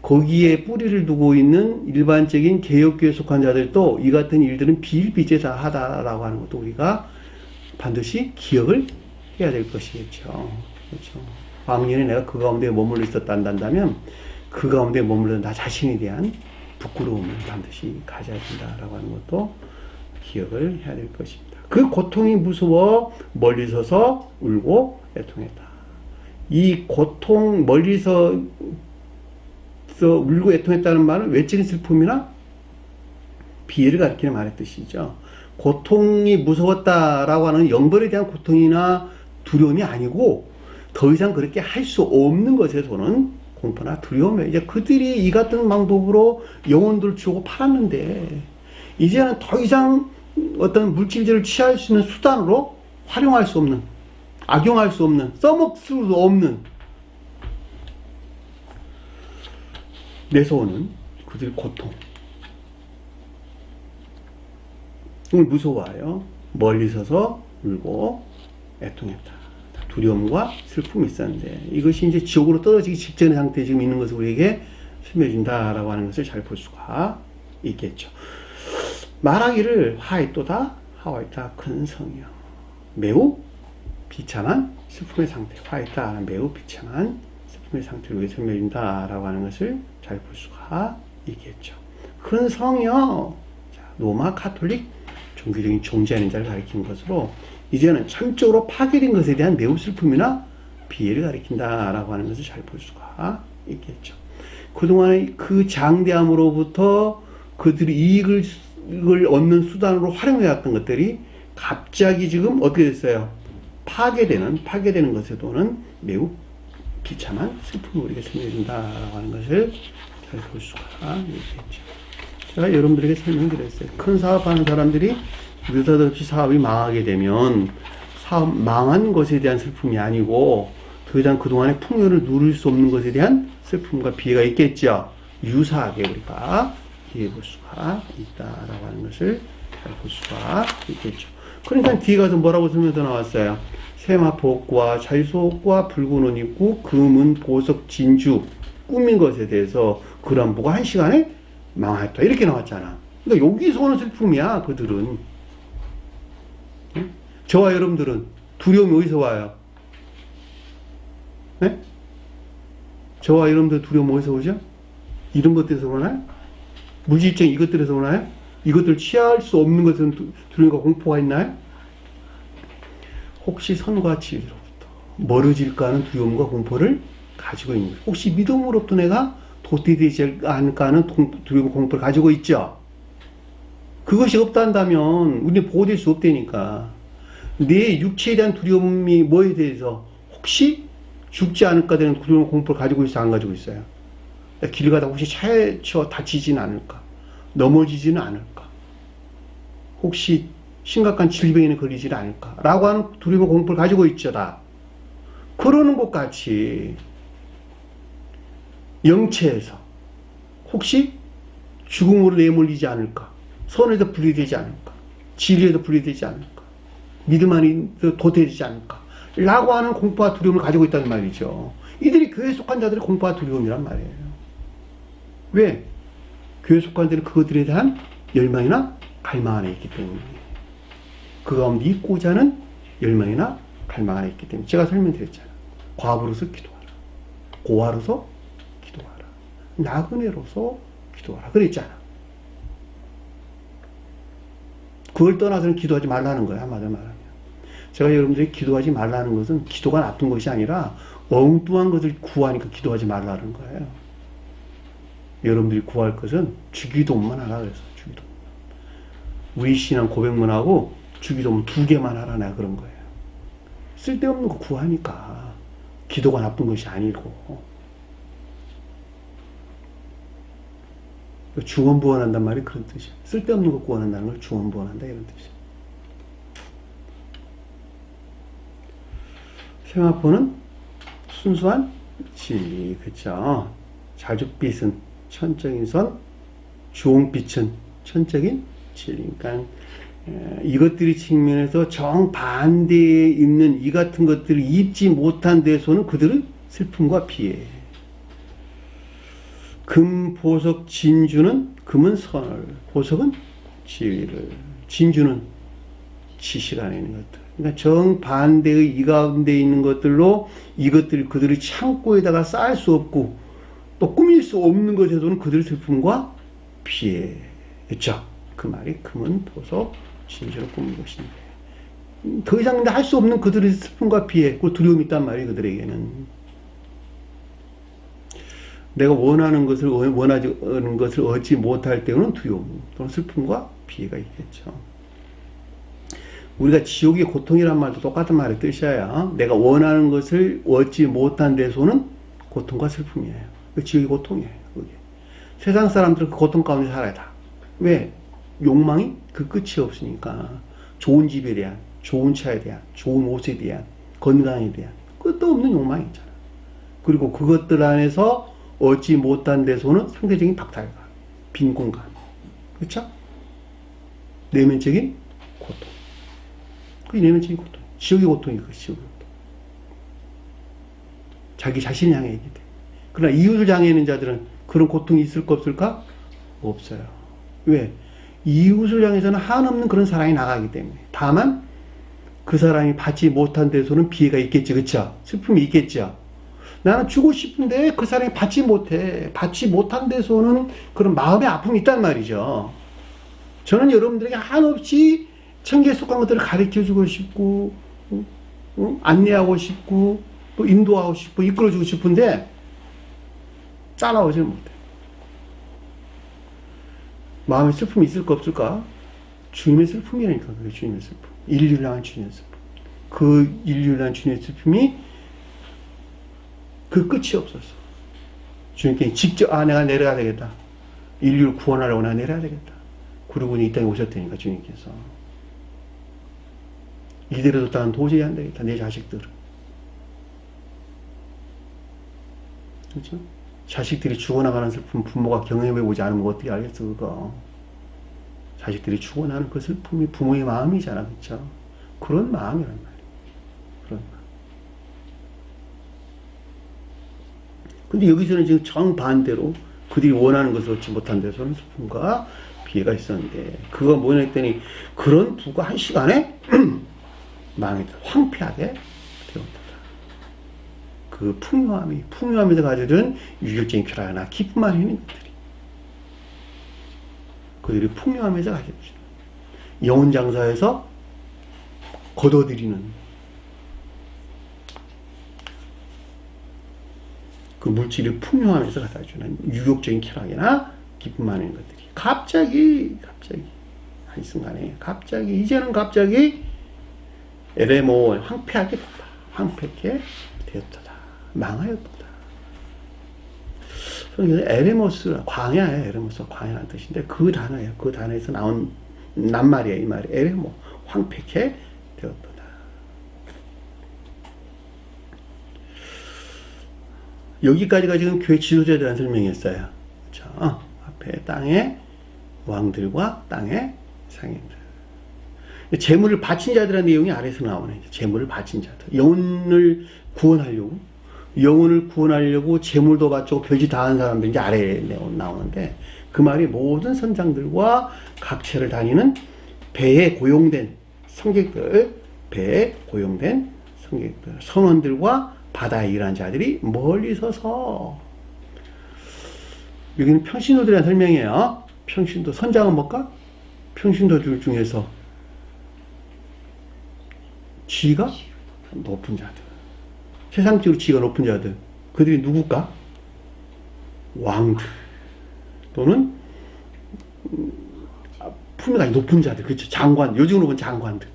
거기에 뿌리를 두고 있는 일반적인 개혁교에 속한 자들도 이 같은 일들은 비일비재하다라고 하는 것도 우리가 반드시 기억을 해야 될 것이겠죠. 그렇죠. 왕년에 내가 그 가운데 머물러 있었다 한다면 그 가운데 머물러 나 자신에 대한 부끄러움을 반드시 가져야 된다라고 하는 것도 기억을 해야 될 것입니다. 그 고통이 무서워 멀리 서서 울고 애통했다. 이 고통 멀리서 울고 애통했다는 말은 외적인 슬픔이나 비애를 가리키는 말의 뜻이죠. 고통이 무서웠다라고 하는 영벌에 대한 고통이나 두려움이 아니고 더 이상 그렇게 할 수 없는 것에 도는 공포나 두려움이에요. 이제 그들이 이 같은 방법으로 영혼들을 주고 팔았는데 이제는 더 이상 어떤 물질들을 취할 수 있는 수단으로 활용할 수 없는, 악용할 수 없는, 써먹을 수도 없는 내서오는 그들의 고통. 이걸 무서워하여 멀리 서서 울고 애통했다. 두려움과 슬픔이 있었는데 이것이 이제 지옥으로 떨어지기 직전의 상태에 지금 있는 것을 우리에게 설명해준다라고 하는 것을 잘 볼 수가 있겠죠. 말하기를 화있도다 하와있다 큰 성이여. 매우 비참한 슬픔의 상태. 화있다 매우 비참한 슬픔의 상태를 우리에게 설명해준다라고 하는 것을 잘 볼 수가 있겠죠. 큰 성이여. 로마 카톨릭 종교적인 존재하는 자를 가리키는 것으로 이제는 전적으로 파괴된 것에 대한 매우 슬픔이나 비애를 가리킨다라고 하는 것을 잘 볼 수가 있겠죠. 그동안의 그 장대함으로부터 그들이 이익을 얻는 수단으로 활용해왔던 것들이 갑자기 지금 어떻게 됐어요? 파괴되는 것에 도는 매우 비참한 슬픔을 우리에게 설명해준다라고 하는 것을 잘 볼 수가 있겠죠. 제가 여러분들에게 설명드렸어요. 큰 사업하는 사람들이 느닷없이 사업이 망하게 되면 사업 망한 것에 대한 슬픔이 아니고 더 이상 그동안의 풍요를 누릴 수 없는 것에 대한 슬픔과 비애가 있겠죠. 유사하게 우리가 이해해 볼 수가 있다라고 하는 것을 잘 볼 수가 있겠죠. 그러니까 뒤에 가서 뭐라고 설명서 나왔어요? 세마포옥과 자유소옥과 붉은 옷 입고 금은 보석 진주 꾸민 것에 대해서 그런 보고 한 시간에 망했다 이렇게 나왔잖아. 그러니까 여기서 오는 슬픔이야. 그들은. 저와 여러분들은 두려움이 어디서 와요? 네? 저와 여러분들 두려움 어디서 오죠? 이런 것들에서 오나요? 무지증 이것들에서 오나요? 이것들 취할 수 없는 것은 두려움과 공포가 있나요? 혹시 선과 진리로부터 멀어질까 하는 두려움과 공포를 가지고 있는 거예요. 혹시 믿음으로부터 내가 도태되지 않을까 하는 두려움과 공포를 가지고 있죠? 그것이 없다 한다면 우리는 보호될 수 없다니까. 내 육체에 대한 두려움이 뭐에 대해서 혹시 죽지 않을까 되는 두려움 공포를 가지고 있어 안 가지고 있어요? 길 가다 혹시 차에 치여 다치지는 않을까? 넘어지지는 않을까? 혹시 심각한 질병에 걸리지는 않을까? 라고 하는 두려움 공포를 가지고 있죠. 다. 그러는 것 같이 영체에서 혹시 죽음으로 내몰리지 않을까? 선에서 분리되지 않을까? 진리에서 분리되지 않을까? 믿음 안에서 도태되지 않을까? 라고 하는 공포와 두려움을 가지고 있다는 말이죠. 이들이 교회에 속한 자들의 공포와 두려움이란 말이에요. 왜? 교회에 속한 자들은 그것들에 대한 열망이나 갈망 안에 있기 때문에. 그 가운데 있고자 하는 열망이나 갈망 안에 있기 때문에. 제가 설명드렸잖아요. 과부로서 기도하라. 고아로서 기도하라. 나그네로서 기도하라. 그랬잖아. 그걸 떠나서는 기도하지 말라는 거야. 한마디로 말하면. 제가 여러분들이 기도하지 말라는 것은 기도가 나쁜 것이 아니라 엉뚱한 것을 구하니까 기도하지 말라는 거예요. 여러분들이 구할 것은 주기도문만 하라 그래서 주기도문. 우리 신앙 고백만 하고 주기도문 2개만 하라 내가 그런 거예요. 쓸데없는 거 구하니까 기도가 나쁜 것이 아니고 중언부언한단 말이 그런 뜻이야. 쓸데없는 거 구원한다는 걸 중언부언한다 이런 뜻이야. 세마포는 순수한 진리, 그쵸? 자줏빛은 천적인 선, 주홍빛은 천적인 진리. 그러니까 이것들이 측면에서 정반대에 있는 이 같은 것들을 입지 못한 데서는 그들은 슬픔과 비애. 금, 보석, 진주는 금은 선을, 보석은 지위를, 진주는 지식 안에 있는 것들. 그러니까 정반대의 이 가운데 있는 것들로 이것들이 그들의 창고에다가 쌓을 수 없고 또 꾸밀 수 없는 것에서는 그들의 슬픔과 피해. 그렇죠? 그 말이 금은 도서 진주로 꾸민 것인데 더 이상 할 수 없는 그들의 슬픔과 피해, 그 두려움이 있단 말이에요. 그들에게는 내가 원하는 것을 얻지 못할 때는 두려움 또는 슬픔과 피해가 있겠죠. 우리가 지옥의 고통이란 말도 똑같은 말의 뜻이야. 내가 원하는 것을 얻지 못한 데서는 고통과 슬픔이에요. 그 지옥의 고통이에요. 그게. 세상 사람들은 그 고통 가운데 살아야 다. 왜? 욕망이 그 끝이 없으니까. 좋은 집에 대한, 좋은 차에 대한, 좋은 옷에 대한, 건강에 대한 끝도 없는 욕망이 있잖아. 그리고 그것들 안에서 얻지 못한 데서는 상대적인 박탈감, 빈 공간, 그렇죠? 내면적인 고통. 그게 내면적인 고통. 지옥의 고통이 그 지옥의 고통. 자기 자신을 향해 있기 때문에. 그러나 이웃을 향해 있는 자들은 그런 고통이 있을까 없을까? 없어요. 왜? 이웃을 향해서는 한없는 그런 사랑이 나가기 때문에. 다만 그 사람이 받지 못한 데서는 피해가 있겠지, 그렇죠? 슬픔이 있겠죠. 나는 주고 싶은데 그 사람이 받지 못해. 받지 못한 데서는 그런 마음의 아픔이 있단 말이죠. 저는 여러분들에게 한없이 천계에 속한 것들을 가르쳐주고 싶고, 안내하고 싶고, 또 인도하고 싶고, 이끌어주고 싶은데 따라오지 못해. 마음에 슬픔이 있을까 없을까? 주님의 슬픔이라니까. 그게 주님의 슬픔. 인류를 향한 주님의 슬픔. 그 인류를 향한 주님의 슬픔이 그 끝이 없었어. 주님께 직접 내가 내려야 되겠다. 인류를 구원하려고 내가 내려야 되겠다. 그러고 이 땅에 오셨다니까 주님께서. 이대로 뒀다간 도저히 안 되겠다. 내 자식들은. 그렇죠? 자식들이 죽어나가는 슬픔 부모가 경험해보지 않으면 어떻게 알겠어 그거. 자식들이 죽어나는 그 슬픔이 부모의 마음이잖아. 그렇죠? 그런 마음이란 말이에요. 그런 마음. 근데 여기서는 지금 정반대로 그들이 원하는 것을 얻지 못한 데서는 슬픔과 피해가 있었는데 그거 뭐냐 했더니 그런 부가 한 시간에 망했다. 황폐하게 되었다. 그 풍요함에서 가져준 유격적인 쾌락이나 기쁨만 있는 것들이 그들이 풍요함에서 가져준 영혼 장사에서 거둬들이는 그 물질을 풍요함에서 갖다주는 유격적인 쾌락이나 기쁨만 있는 것들이 갑자기 한순간에 이제는 갑자기 에레모 황폐하게 됐다. 황폐하게 되었다. 망하였다. 그래서 에레모스 광야예요. 에레모스 광야라는 뜻인데 그 단어예요. 그 단어에서 나온 낱말이에요. 이 말이 에레모 황폐하게 되었다. 여기까지가 지금 교회 지도자에 대한 설명이었어요. 그렇죠? 앞에 땅의 왕들과 땅의 상인들. 재물을 바친 자들의 내용이 아래에서 나오네. 재물을 바친 자들. 영혼을 구원하려고 재물도 바치고 별짓 다 한 사람들이 이제 아래에 나오는데 그 말이 모든 선장들과 각처를 다니는 배에 고용된 성객들, 선원들과 바다에 일하는 자들이 멀리 서서 여기는 평신도들에 대한 설명이에요. 평신도, 선장은 뭘까? 평신도들 중에서 지위가 높은 자들, 세상적으로 지위가 높은 자들, 그들이 누굴까? 왕들 또는 품위가 높은 자들, 그렇죠? 장관, 요즘으로 보면 장관들.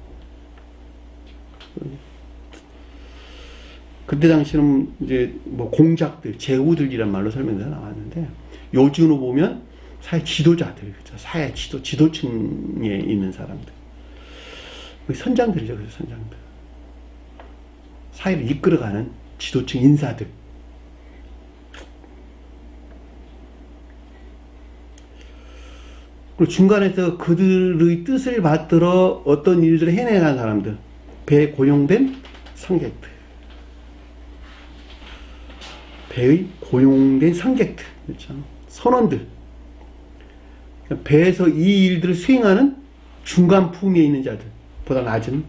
그때 당시는 이제 뭐 공작들, 제후들이란 말로 설명돼서 나왔는데 요즘으로 보면 사회 지도자들, 그렇죠? 사회 지도층에 있는 사람들. 선장들이죠, 그래서 선장들. 사회를 이끌어가는 지도층 인사들. 그리고 중간에서 그들의 뜻을 받들어 어떤 일들을 해내는 사람들. 배에 고용된 성객들. 배의 고용된 성객들. 그렇죠? 선원들. 배에서 이 일들을 수행하는 중간 품위에 있는 자들. 보다 낮은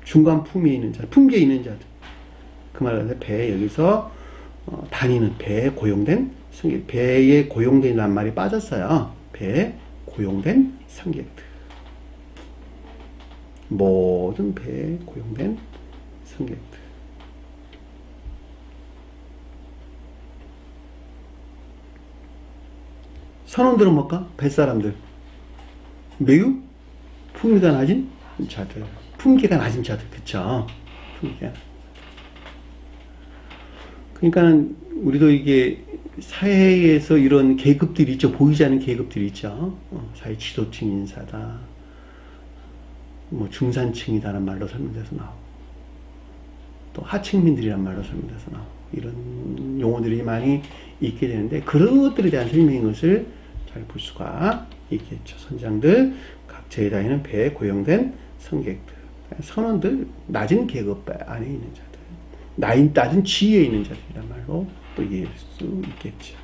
중간 품위에 있는 자, 품계에 있는 자들. 그 말은 배 여기서 다니는 배에 고용된 승객, 배에 고용된이라는 말이 빠졌어요. 배에 고용된 승객들. 모든 배에 고용된 승객들. 선원들은 뭘까? 뱃사람들. 매우 품위가 낮은 자들. 품계가 낮은 자들. 그쵸? 품계가. 그러니까 우리도 이게 사회에서 이런 계급들이 있죠. 보이지 않는 계급들이 있죠. 사회 지도층 인사다. 뭐 중산층이다라는 말로 설명돼서 나오고, 또 하층민들이란 말로 설명돼서 나오고, 이런 용어들이 많이 있게 되는데, 그런 것들에 대한 설명인 것을 잘 볼 수가 있겠죠. 선장들, 각처에 다니는 배에 고용된 승객들, 선원들, 낮은 계급 안에 있는 자들, 낮은 지위에 있는 자들이란 말로 또 이해할 수 있겠죠.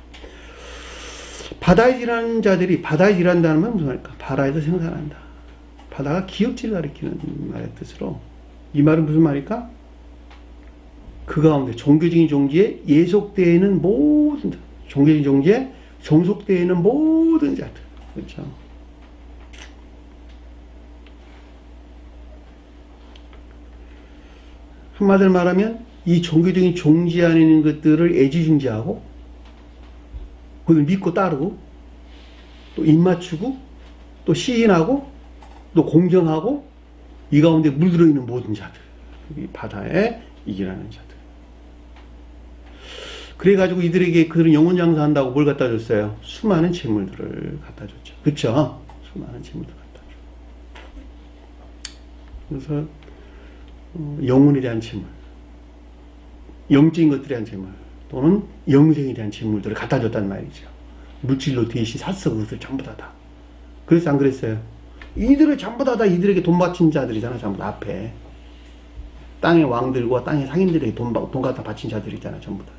바다에 일하는 자들이, 바다에 일한다는 건 무슨 말일까? 바다에서 생산한다. 바다가 기역지를 가리키는 말의 뜻으로, 이 말은 무슨 말일까? 그 가운데 종교적인 종지에 예속되어 있는 모든, 종교적인 종지에 종속되어 있는 모든 자들. 그렇죠? 한마디로 말하면 이 종교적인 종지 안에 있는 것들을 애지중지하고, 그걸 믿고 따르고, 또 입맞추고, 또 시인하고, 또 공경하고, 이 가운데 물들어 있는 모든 자들. 이 바다에 일하는 자들. 그래가지고 이들에게 그런 영혼 장사한다고 뭘 갖다 줬어요? 수많은 재물들을 갖다 줬죠. 그쵸? 수많은 재물들을 갖다 줘. 그래서 영혼에 대한 재물, 영적인 것들에 대한 재물, 또는 영생에 대한 재물들을 갖다 줬단 말이죠. 물질로 대신 샀어, 그것을 전부 다. 그래서 안 그랬어요? 이들을 전부 다 이들에게 돈 바친 자들이잖아, 전부 다 앞에. 땅의 왕들과 땅의 상인들에게 돈 갖다 바친 자들이잖아, 전부 다.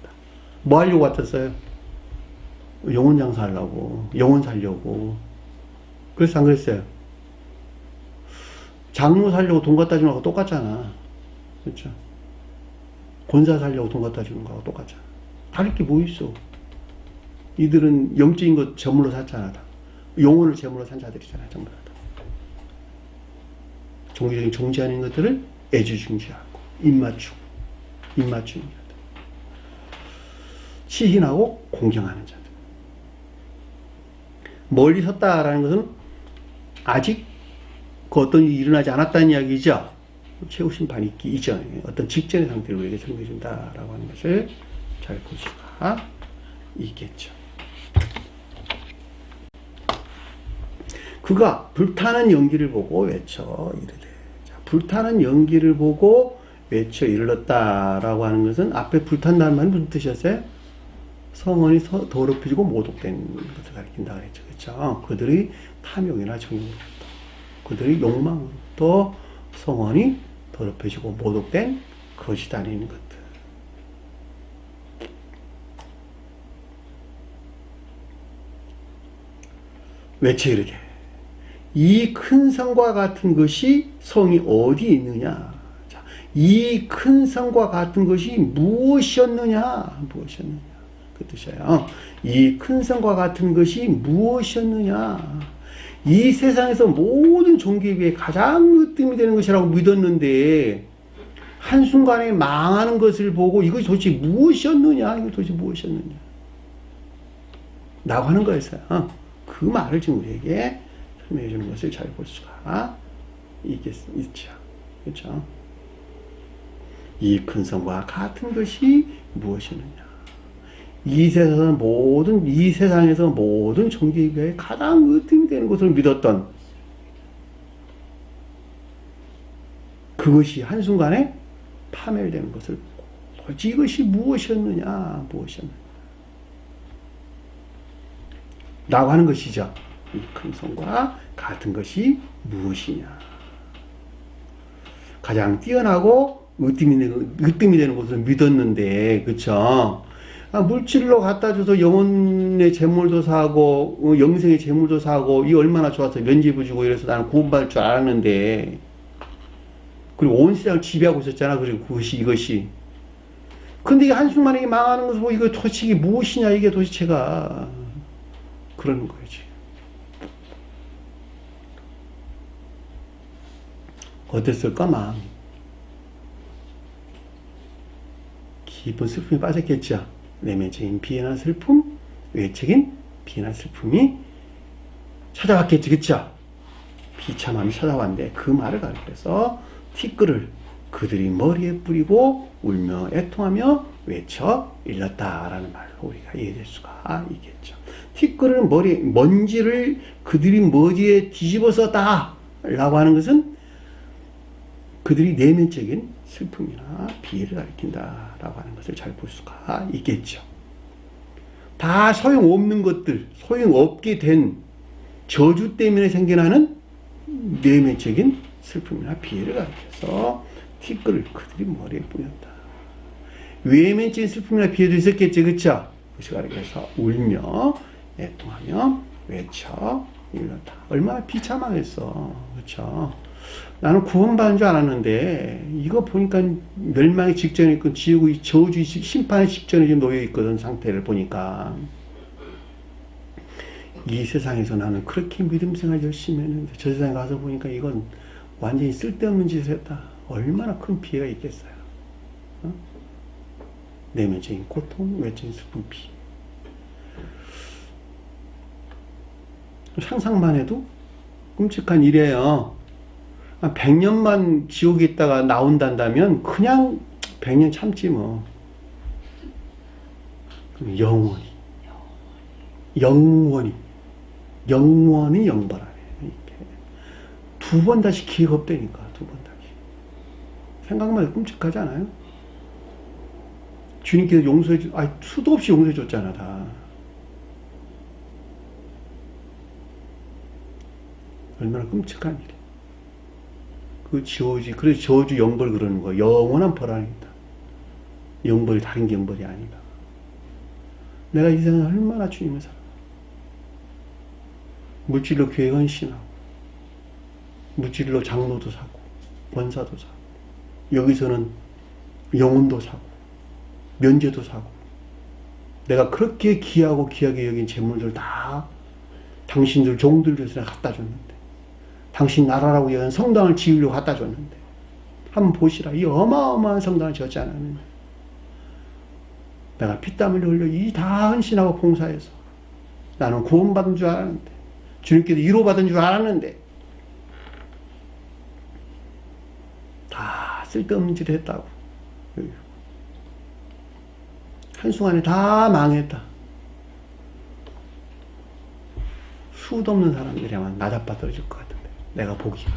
뭐 하려고 같았어요? 영혼 장사하려고, 영혼 살려고. 그래서 안 그랬어요? 장로 살려고 돈 갖다 주는 거하고 똑같잖아. 그렇죠? 권사 살려고 돈 갖다 주는 거하고 똑같잖아. 다를 게 뭐 있어? 이들은 영적인 것 제물로 샀잖아. 다. 영혼을 제물로 산 자들이잖아, 전부 다. 종교적인 종지 아닌 것들을 애지중지하고, 입맞추는 자들. 시인하고 공경하는 자들. 멀리 섰다라는 것은 아직 그 어떤 일이 일어나지 않았다는 이야기죠. 최후 심판이 있기 이전에 어떤 직전의 상태를 우리에게 설명해준다라고 하는 것을 잘 볼 수가 있겠죠. 그가 불타는 연기를 보고 외쳐 이르되. 자, 불타는 연기를 보고 외쳐 이르렀다라고 하는 것은 앞에 불탄다는 말은 무슨 뜻이었어요? 성원이 더럽혀지고 모독된 것을 가리킨다 그랬죠. 그렇죠? 그들의 탐욕이나 정욕으로부터, 그들의 욕망으로부터 성원이 더럽혀지고 모독된 것이 다니는 것들. 외쳐 이르되 이 큰 성과 같은 것이 성이 어디에 있느냐? 자, 이 큰 성과 같은 것이 무엇이었느냐? 무엇이었느냐? 그 뜻이에요. 이 큰 성과 같은 것이 무엇이었느냐? 이 세상에서 모든 종교에 비해 가장 으뜸이 되는 것이라고 믿었는데 한순간에 망하는 것을 보고 이것이 도대체 무엇이었느냐? 이거 도대체 무엇이었느냐? 라고 하는 거였어요. 그 말을 지금 우리에게 설명해 주는 것을 잘 볼 수가 있죠. 그렇죠? 이 큰 성과 같은 것이 무엇이느냐? 이 세상에서 모든 종교에 비해 가장 으뜸이 되는 것을 믿었던 그것이 한순간에 파멸되는 것을 보고 도대체 이것이 무엇이었느냐? 라고 하는 것이죠. 이 큰 성과 같은 것이 무엇이냐? 가장 뛰어나고 으뜸이 되는 것을 믿었는데, 그쵸? 물질로 갖다 줘서 영혼의 재물도 사고, 영생의 재물도 사고, 이 얼마나 좋아서 면죄부 주고 이래서 나는 구원받을 줄 알았는데, 그리고 온 세상을 지배하고 있었잖아. 그리고 이것이. 근데 이게 한순간에 망하는 것을 보고 이거 도대체 무엇이냐, 이게 도대체가. 그러는 거지. 어땠을까, 마음이? 깊은 슬픔에 빠졌겠죠. 내면적인 비애나 슬픔, 외적인 비애나 슬픔이 찾아왔겠지, 그쵸? 비참함이 찾아왔는데 그 말을 가르쳐서 티끌을 그들이 머리에 뿌리고 울며 애통하며 외쳐 일렀다라는 말로 우리가 이해될 수가 있겠죠. 티끌을 먼지를 그들이 머리에 뒤집어 썼다 라고 하는 것은 그들이 내면적인 슬픔이나 비애를 가리킨다 라고 하는 것을 잘 볼 수가 있겠죠. 다 소용없는 것들, 소용없게 된 저주 때문에 생겨나는 내면적인 슬픔이나 비애를 가리켜서 티끌을 그들이 머리에 뿌렸다. 외면적인 슬픔이나 비애도 있었겠지, 그쵸? 그것을 가리켜서 울며 애통하며 외쳐 일렀다. 얼마나 비참하겠어, 그쵸? 나는 구원받은 줄 알았는데 이거 보니까 멸망의 직전에 있고 지옥의 저주 심판의 직전에 지금 놓여 있거든. 상태를 보니까 이 세상에서 나는 그렇게 믿음 생활 열심히 했는데 저 세상에 가서 보니까 이건 완전히 쓸데없는 짓을 했다. 얼마나 큰 피해가 있겠어요. 어? 내면적인 고통, 외적인 슬픔, 피. 상상만 해도 끔찍한 일이에요. 100년만 지옥에 있다가 나온단다면 그냥 100년 참지 뭐. 영원히 영벌하네. 두 번 다시 기회가 없다니까. 두 번 다시. 생각만 해도 끔찍하지 않아요? 주님께서 수도 없이 용서해 줬잖아, 다. 얼마나 끔찍한 일이야. 그래서 저주 영벌 그러는 거야. 영원한 벌 아니다. 영벌이 다른 게 영벌이 아니다. 내가 이 세상에 얼마나 주님을 사랑해. 물질로 교회 헌신하고, 물질로 장로도 사고, 권사도 사고, 여기서는 영혼도 사고, 면제도 사고, 내가 그렇게 귀하게 여긴 재물들 다 당신들 종들 위해서 내가 갖다 줬는데, 당신 나라라고 여긴 성당을 지으려고 갖다 줬는데, 한번 보시라. 이 어마어마한 성당을 지었지 않았느냐. 내가 피땀을 흘려 이 다 헌신하고 봉사해서 나는 구원받은 줄 알았는데, 주님께서 위로받은 줄 알았는데 다 쓸데없는 짓을 했다고. 한순간에 다 망했다. 수도 없는 사람들이 아마 나자빠 떨어질 것 같은데, 내가 보기가.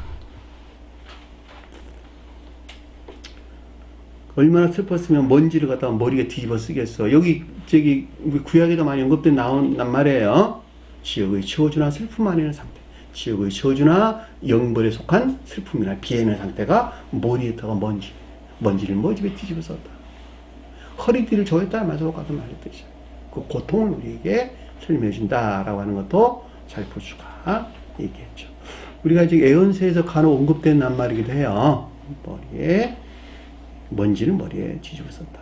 얼마나 슬펐으면 먼지를 갖다가 머리에 뒤집어 쓰겠어. 저기 구약에도 많이 언급된 나온단 말이에요. 지옥의 저주나 슬픔 안에는 상태, 지옥의 저주나 영벌에 속한 슬픔이나 비애는 상태가 머리에다가 먼지를 머리에 뒤집어 썼다. 허리띠를 조였다는 말도 같은 말이듯이 그 고통을 우리에게 설명해 준다라고 하는 것도 잘 볼 수가 있겠죠. 우리가 지금 예언서에서 간혹 언급된 낱말이기도 해요. 먼지를 머리에 뒤집어 썼다.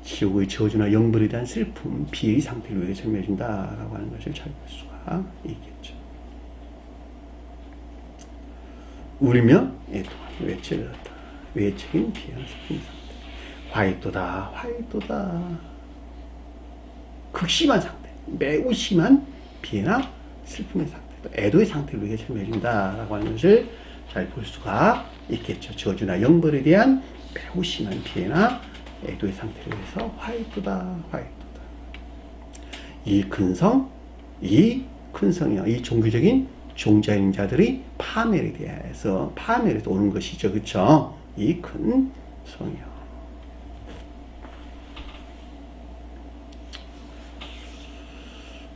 지옥의 저주나 영벌에 대한 슬픔, 비애의 상태를 우리에게 설명해 준다라고 하는 것을 잘 볼 수가 있겠죠. 울며 애통하며 외쳐졌다. 외적인 비애나 슬픔 상태. 화이토다. 극심한 상태, 매우 심한 비애나 슬픔의 상태, 또 애도의 상태를 우리에게 설명해 준다라고 하는 것을 잘 볼 수가 있겠죠. 저주나 영벌에 대한 매우 심한 비애나 애도의 상태를 위해서 화이토다. 이 큰 성이요, 이 종교적인 종자인 자들이 파멸에 대해서 오는 것이죠, 그렇죠? 이 큰 성이요.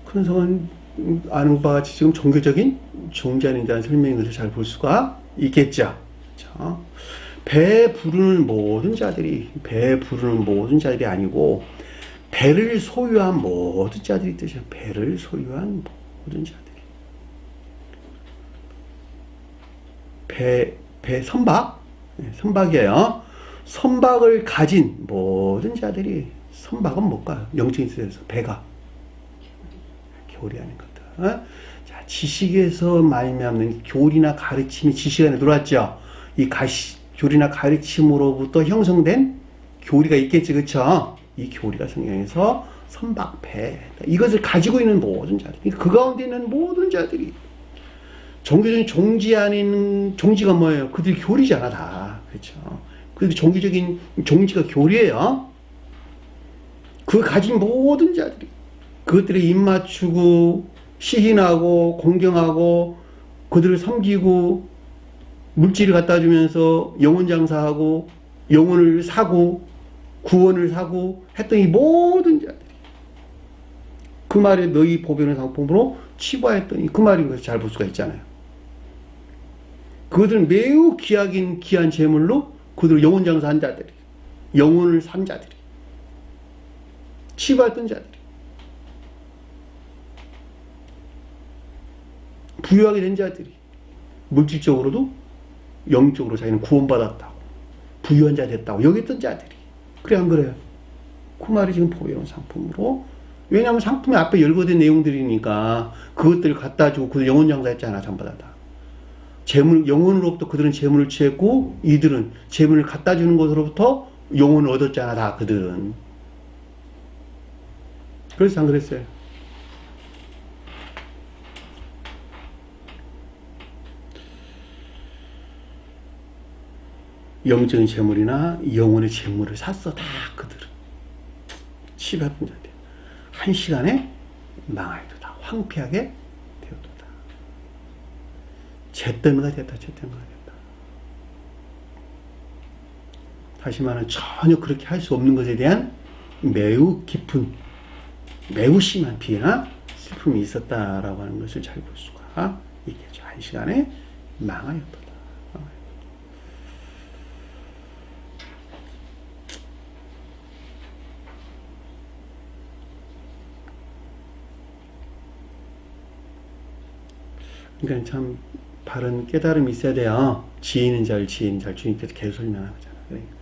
큰 성은 아는 바와 같이 지금 종교적인 종자인 자는 설명인 것을 잘 볼 수가 있겠죠. 그렇죠? 배 부르는 모든 자들이 아니고 배를 소유한 모든 자들이 뜻이에요. 배를 소유한 모든 자들이. 배 선박, 선박이에요. 선박을 가진 모든 자들이, 선박은 뭘까요? 영적인 뜻에서 배가, 교리 아닌 것들. 자, 지식에서 말미암는 교리나 가르침이 지식 안에 들어왔죠. 이 교리나 가르침으로부터 형성된 교리가 있겠지, 그쵸? 이 교리가 성경에서 선박, 배, 이것을 가지고 있는 모든 자들, 그 가운데 있는 모든 자들이, 종교적인 종지 안에 있는 종지가 뭐예요? 그들이 교리잖아, 다. 그렇죠? 그들이 종교적인 종지가 교리예요. 그 가진 모든 자들이 그것들에 입맞추고 시인하고 공경하고 그들을 섬기고 물질을 갖다 주면서 영혼 장사하고 영혼을 사고 구원을 사고 했던 이 모든 자들이 그 말에 너희 보배는 상품으로 치부하였더니 그 말인 것을 잘 볼 수가 있잖아요. 그들은 매우 귀한 재물로 그들 영혼 장사한 자들이, 영혼을 산 자들이, 치부했던 자들이, 부유하게 된 자들이, 물질적으로도 영적으로 자기는 구원받았다고, 부유한 자 됐다고 여겼던 자들이. 그래 안 그래요? 그 말이 지금 보배로운 상품으로. 왜냐하면 상품이 앞에 열거된 내용들이니까 그것들을 갖다 주고 그들 영혼 장사했잖아, 전부 다. 재물, 영혼으로부터 그들은 재물을 취했고 이들은 재물을 갖다 주는 것으로부터 영혼을 얻었잖아, 다 그들은. 그래서 안 그랬어요? 영적인 재물이나 영혼의 재물을 샀어, 다 그들은. 치부했던 자들. 한 시간에 망하였도다. 황폐하게 되었도다. 잿더미가 됐다. 잿더미가 됐다. 다시 말하면 전혀 그렇게 할 수 없는 것에 대한 매우 깊은, 매우 심한 비나 슬픔이 있었다라고 하는 것을 잘 볼 수가 있겠죠. 한 시간에 망하였도다. 그러니까 참 바른 깨달음이 있어야 돼요. 지혜 있는 자를 주님께서 계속 설명하잖아요. 그러니까.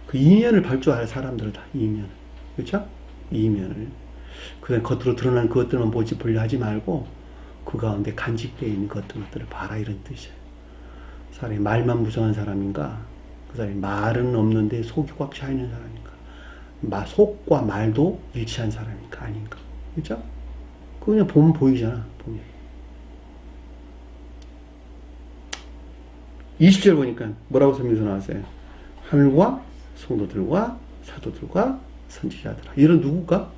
그 이면을 볼 줄 알아요, 사람들은 다. 이면을. 그렇죠? 이면을. 그냥 겉으로 드러난 그것들만 보려 하지 말고 그 가운데 간직되어 있는 것들을 봐라, 이런 뜻이에요. 사람이 말만 무성한 사람인가? 그 사람이 말은 없는데 속이 꽉 차 있는 사람인가? 속과 말도 일치한 사람인가 아닌가, 그죠? 그거 그냥 보면 보이잖아, 보면. 20절 보니까 뭐라고 설명서 나왔어요? 하늘과 성도들과 사도들과 선지자들아. 이런 누구가?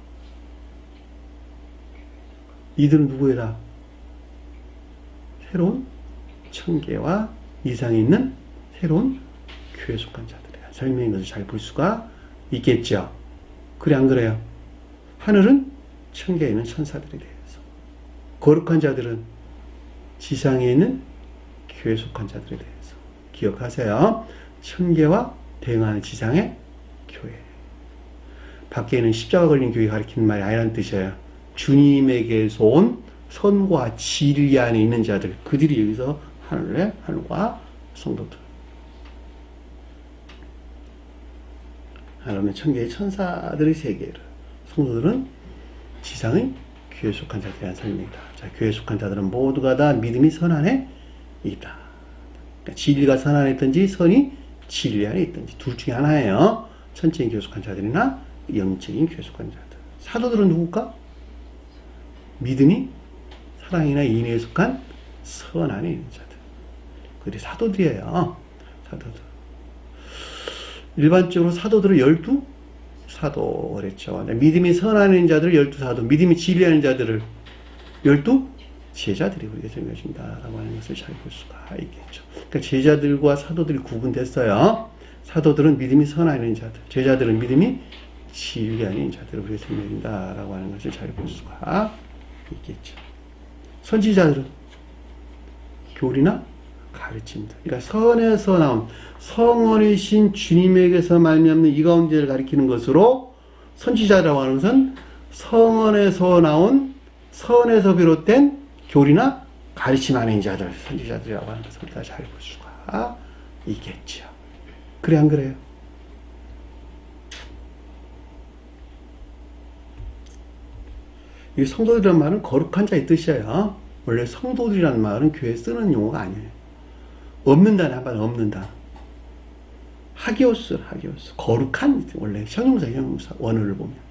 이들은 누구에다? 새로운 천계와 이상에 있는 새로운 교회에 속한 자들이야. 설명인 것을 잘 볼 수가 있겠죠. 그래 안 그래요? 하늘은 천계에 있는 천사들에 대해서, 거룩한 자들은 지상에 있는 교회에 속한 자들에 대해서 기억하세요. 천계와 대응하는 지상의 교회. 밖에 있는 십자가 걸린 교회 가리키는 말이 아니라는 뜻이에요. 주님에게서 온 선과 진리 안에 있는 자들, 그들이 여기서 하늘과 성도들. 하나님은 천계의 천사들의 세계를, 성도들은 지상의 교회에 속한 자들에 대한 설명이다. 자, 교회에 속한 자들은 모두가 다 믿음이 선 안에 있다. 그러니까 진리가 선 안에 있든지 선이 진리 안에 있든지 둘 중에 하나예요. 천적인 교회에 속한 자들이나 영적인 교회에 속한 자들. 사도들은 누굴까? 믿음이 사랑이나 인애에 속한 선 안에 있는 자들. 그들이 사도들이에요. 사도들. 일반적으로 사도들은 12사도 그랬죠. 믿음이 선하는 자들을 12사도, 믿음이 진리하는 자들을 12제자들이 우리에게 설명해준다라고 하는 것을 잘 볼 수가 있겠죠. 그러니까 제자들과 사도들이 구분됐어요. 사도들은 믿음이 선하는 자들, 제자들은 믿음이 진리하는 자들을 우리에게 설명해준다라고 하는 것을 잘 볼 수가 있겠죠. 선지자들은 교리나 가르침들. 그러니까 선에서 나온 성원이신 주님에게서 말미암는 이 가운데를 가리키는 것으로 선지자라고 하는 것은 성원에서 나온, 선에서 비롯된 교리나 가르침 아닌 자들, 선지자들이라고 하는 것을 우리가 잘 볼 수가 있겠죠. 그래 안 그래요? 이 성도들이라는 말은 거룩한 자의 뜻이에요. 원래 성도들이라는 말은 교회에 쓰는 용어가 아니에요. 없는다는 한번 없는다. 하기오스, 거룩한, 원래 형용사, 원어를 보면.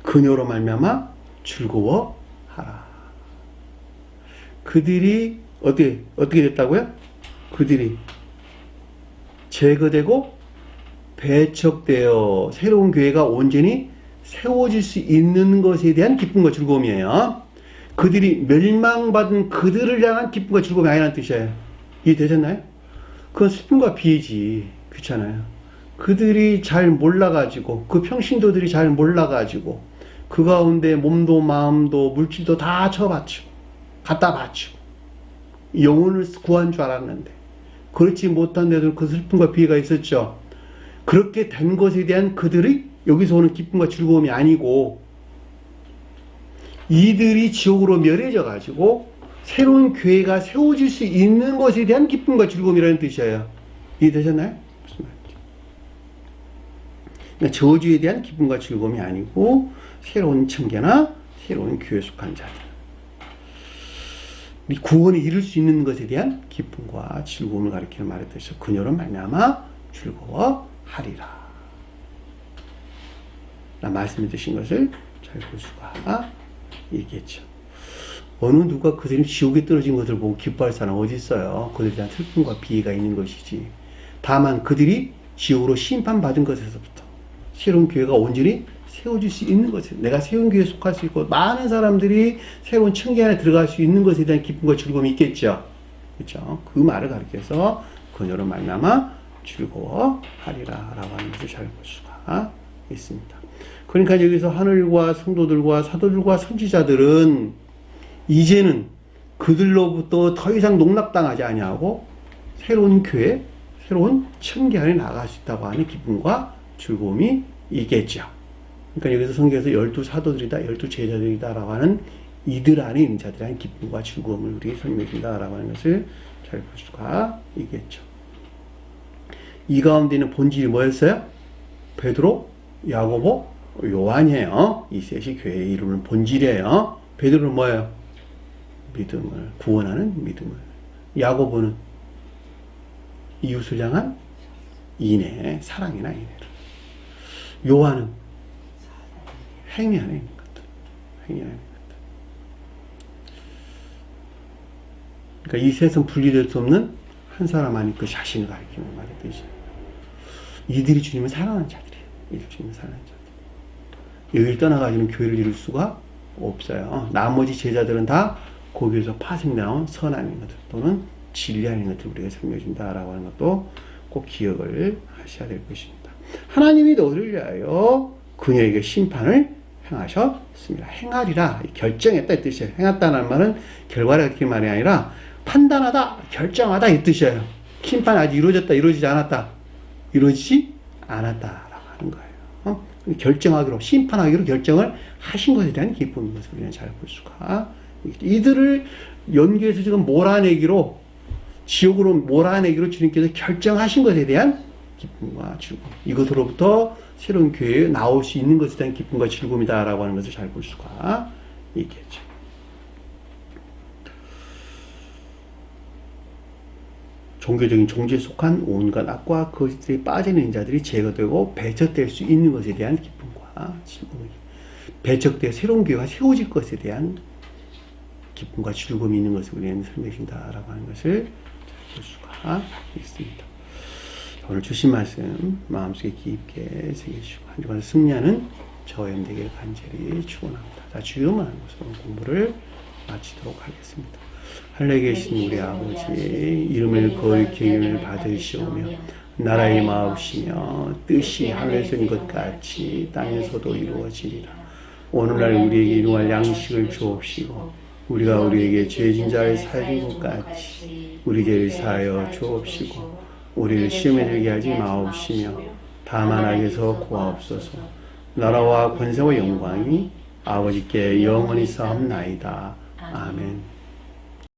그녀로 말미암아 즐거워하라. 그들이 어떻게 됐다고요? 그들이 제거되고 배척되어 새로운 교회가 온전히 세워질 수 있는 것에 대한 기쁨과 즐거움이에요. 그들이 멸망받은 그들을 향한 기쁨과 즐거움이 아니라는 뜻이에요. 이해되셨나요? 그건 슬픔과 비애지. 그렇잖아요. 그들이 잘 몰라가지고, 그 평신도들이 잘 몰라가지고, 그 가운데 몸도 마음도 물질도 다 쳐바치고, 갖다 바치고, 영혼을 구한 줄 알았는데, 그렇지 못한 데도 그 슬픔과 비애가 있었죠. 그렇게 된 것에 대한 그들이 여기서 오는 기쁨과 즐거움이 아니고, 이들이 지옥으로 멸해져 가지고 새로운 교회가 세워질 수 있는 것에 대한 기쁨과 즐거움이라는 뜻이에요. 이해되셨나요? 무슨 말인지. 그러니까 저주에 대한 기쁨과 즐거움이 아니고 새로운 청계나 새로운 교회에 속한 자들, 이 구원에 이룰 수 있는 것에 대한 기쁨과 즐거움을 가리키는 말의 뜻이죠. 그녀로 말미암아 즐거워하리라. 나 말씀해 주신 것을 잘 볼 수가 있겠죠. 어느 누가 그들이 지옥에 떨어진 것을 보고 기뻐할 사람 어디 있어요? 그들에 대한 슬픔과 비애가 있는 것이지. 다만 그들이 지옥으로 심판받은 것에서부터 새로운 교회가 온전히 세워질 수 있는 것에, 내가 새로운 교회에 속할 수 있고 많은 사람들이 새로운 청계 안에 들어갈 수 있는 것에 대한 기쁨과 즐거움이 있겠죠. 그렇죠? 그 말을 가리켜서 그녀로 말미암아 즐거워하리라 라고 하는 것을 잘 볼 수가 있습니다. 그러니까 여기서 하늘과 성도들과 사도들과 선지자들은 이제는 그들로부터 더 이상 농락당하지 아니하고 새로운 교회, 새로운 청계 안에 나갈 수 있다고 하는 기쁨과 즐거움이 있겠죠. 그러니까 여기서 성경에서 12사도들이다, 12제자들이다 라고 하는 이들 안에 있는 자들에 대한 기쁨과 즐거움을 우리에게 설명해 준다 라고 하는 것을 잘 볼 수가 있겠죠. 이 가운데 있는 본질이 뭐였어요? 베드로, 야고보, 요한이에요. 이 셋이 교회의 이루는 본질이에요. 베드로는 뭐예요? 믿음을, 구원하는 믿음을. 야고보는 이웃을 향한 인애, 사랑이나 인애를. 요한은 행위 안에 있는 것들. 행위 안에 있는 것들. 그러니까 이 셋은 분리될 수 없는 한 사람 안에 그 자신을 가리키는 말의 뜻이에요. 이들이 주님을 사랑하는 자들이에요. 이들이 주님을 사랑하는 자들. 여기를 떠나가지고는 교회를 이룰 수가 없어요. 나머지 제자들은 다 거기에서 파생나온 선함인 것들 또는 진리 아닌 것들을 우리가 설명해 준다라고 하는 것도 꼭 기억을 하셔야 될 것입니다. 하나님이 너를 위하여 그녀에게 심판을 행하셨습니다. 행하리라. 결정했다 이 뜻이에요. 행했다는 말은 결과를 그 말이 아니라 판단하다, 결정하다 이 뜻이에요. 심판이 아직 이루어졌다, 이루어지지 않았다. 이루어지지 않았다라고 하는 거예요. 결정하기로, 심판하기로 결정을 하신 것에 대한 기쁨인 것을 우리는 잘 볼 수가 있겠죠. 이들을 연계해서 지금 몰아내기로, 지옥으로 몰아내기로 주님께서 결정하신 것에 대한 기쁨과 즐거움. 이것으로부터 새로운 교회에 나올 수 있는 것에 대한 기쁨과 즐거움이다라고 하는 것을 잘 볼 수가 있겠죠. 종교적인 종지에 속한 온갖 악과 거짓들이 빠져있는 자들이 제거되고 배척될 수 있는 것에 대한 기쁨과 즐거움이, 배척되어 새로운 교회가 세워질 것에 대한 기쁨과 즐거움이 있는 것을 우리는 설명해 준다라고 하는 것을 볼 수가 있습니다. 오늘 주신 말씀 마음속에 깊게 새기시고 한 주간 승리하는 저와 되기를 간절히 축원합니다. 자, 주요만 하는 것으로 공부를 마치도록 하겠습니다. 하늘에 계신 우리 아버지, 이름을 거룩히 여김을 받으시오며 나라의 마옵시며 뜻이 하늘에서 있는 것 같이 땅에서도 이루어지리라. 오늘날 우리에게 일용할 양식을 주옵시고 우리가 우리에게 죄진 자를 사해준 것 같이 우리 죄를 사하여 주옵시고 우리를 시험에 들게 하지 마옵시며 다만 악에서 구하옵소서. 나라와 권세와 영광이 아버지께 영원히 싸움나이다. 아멘.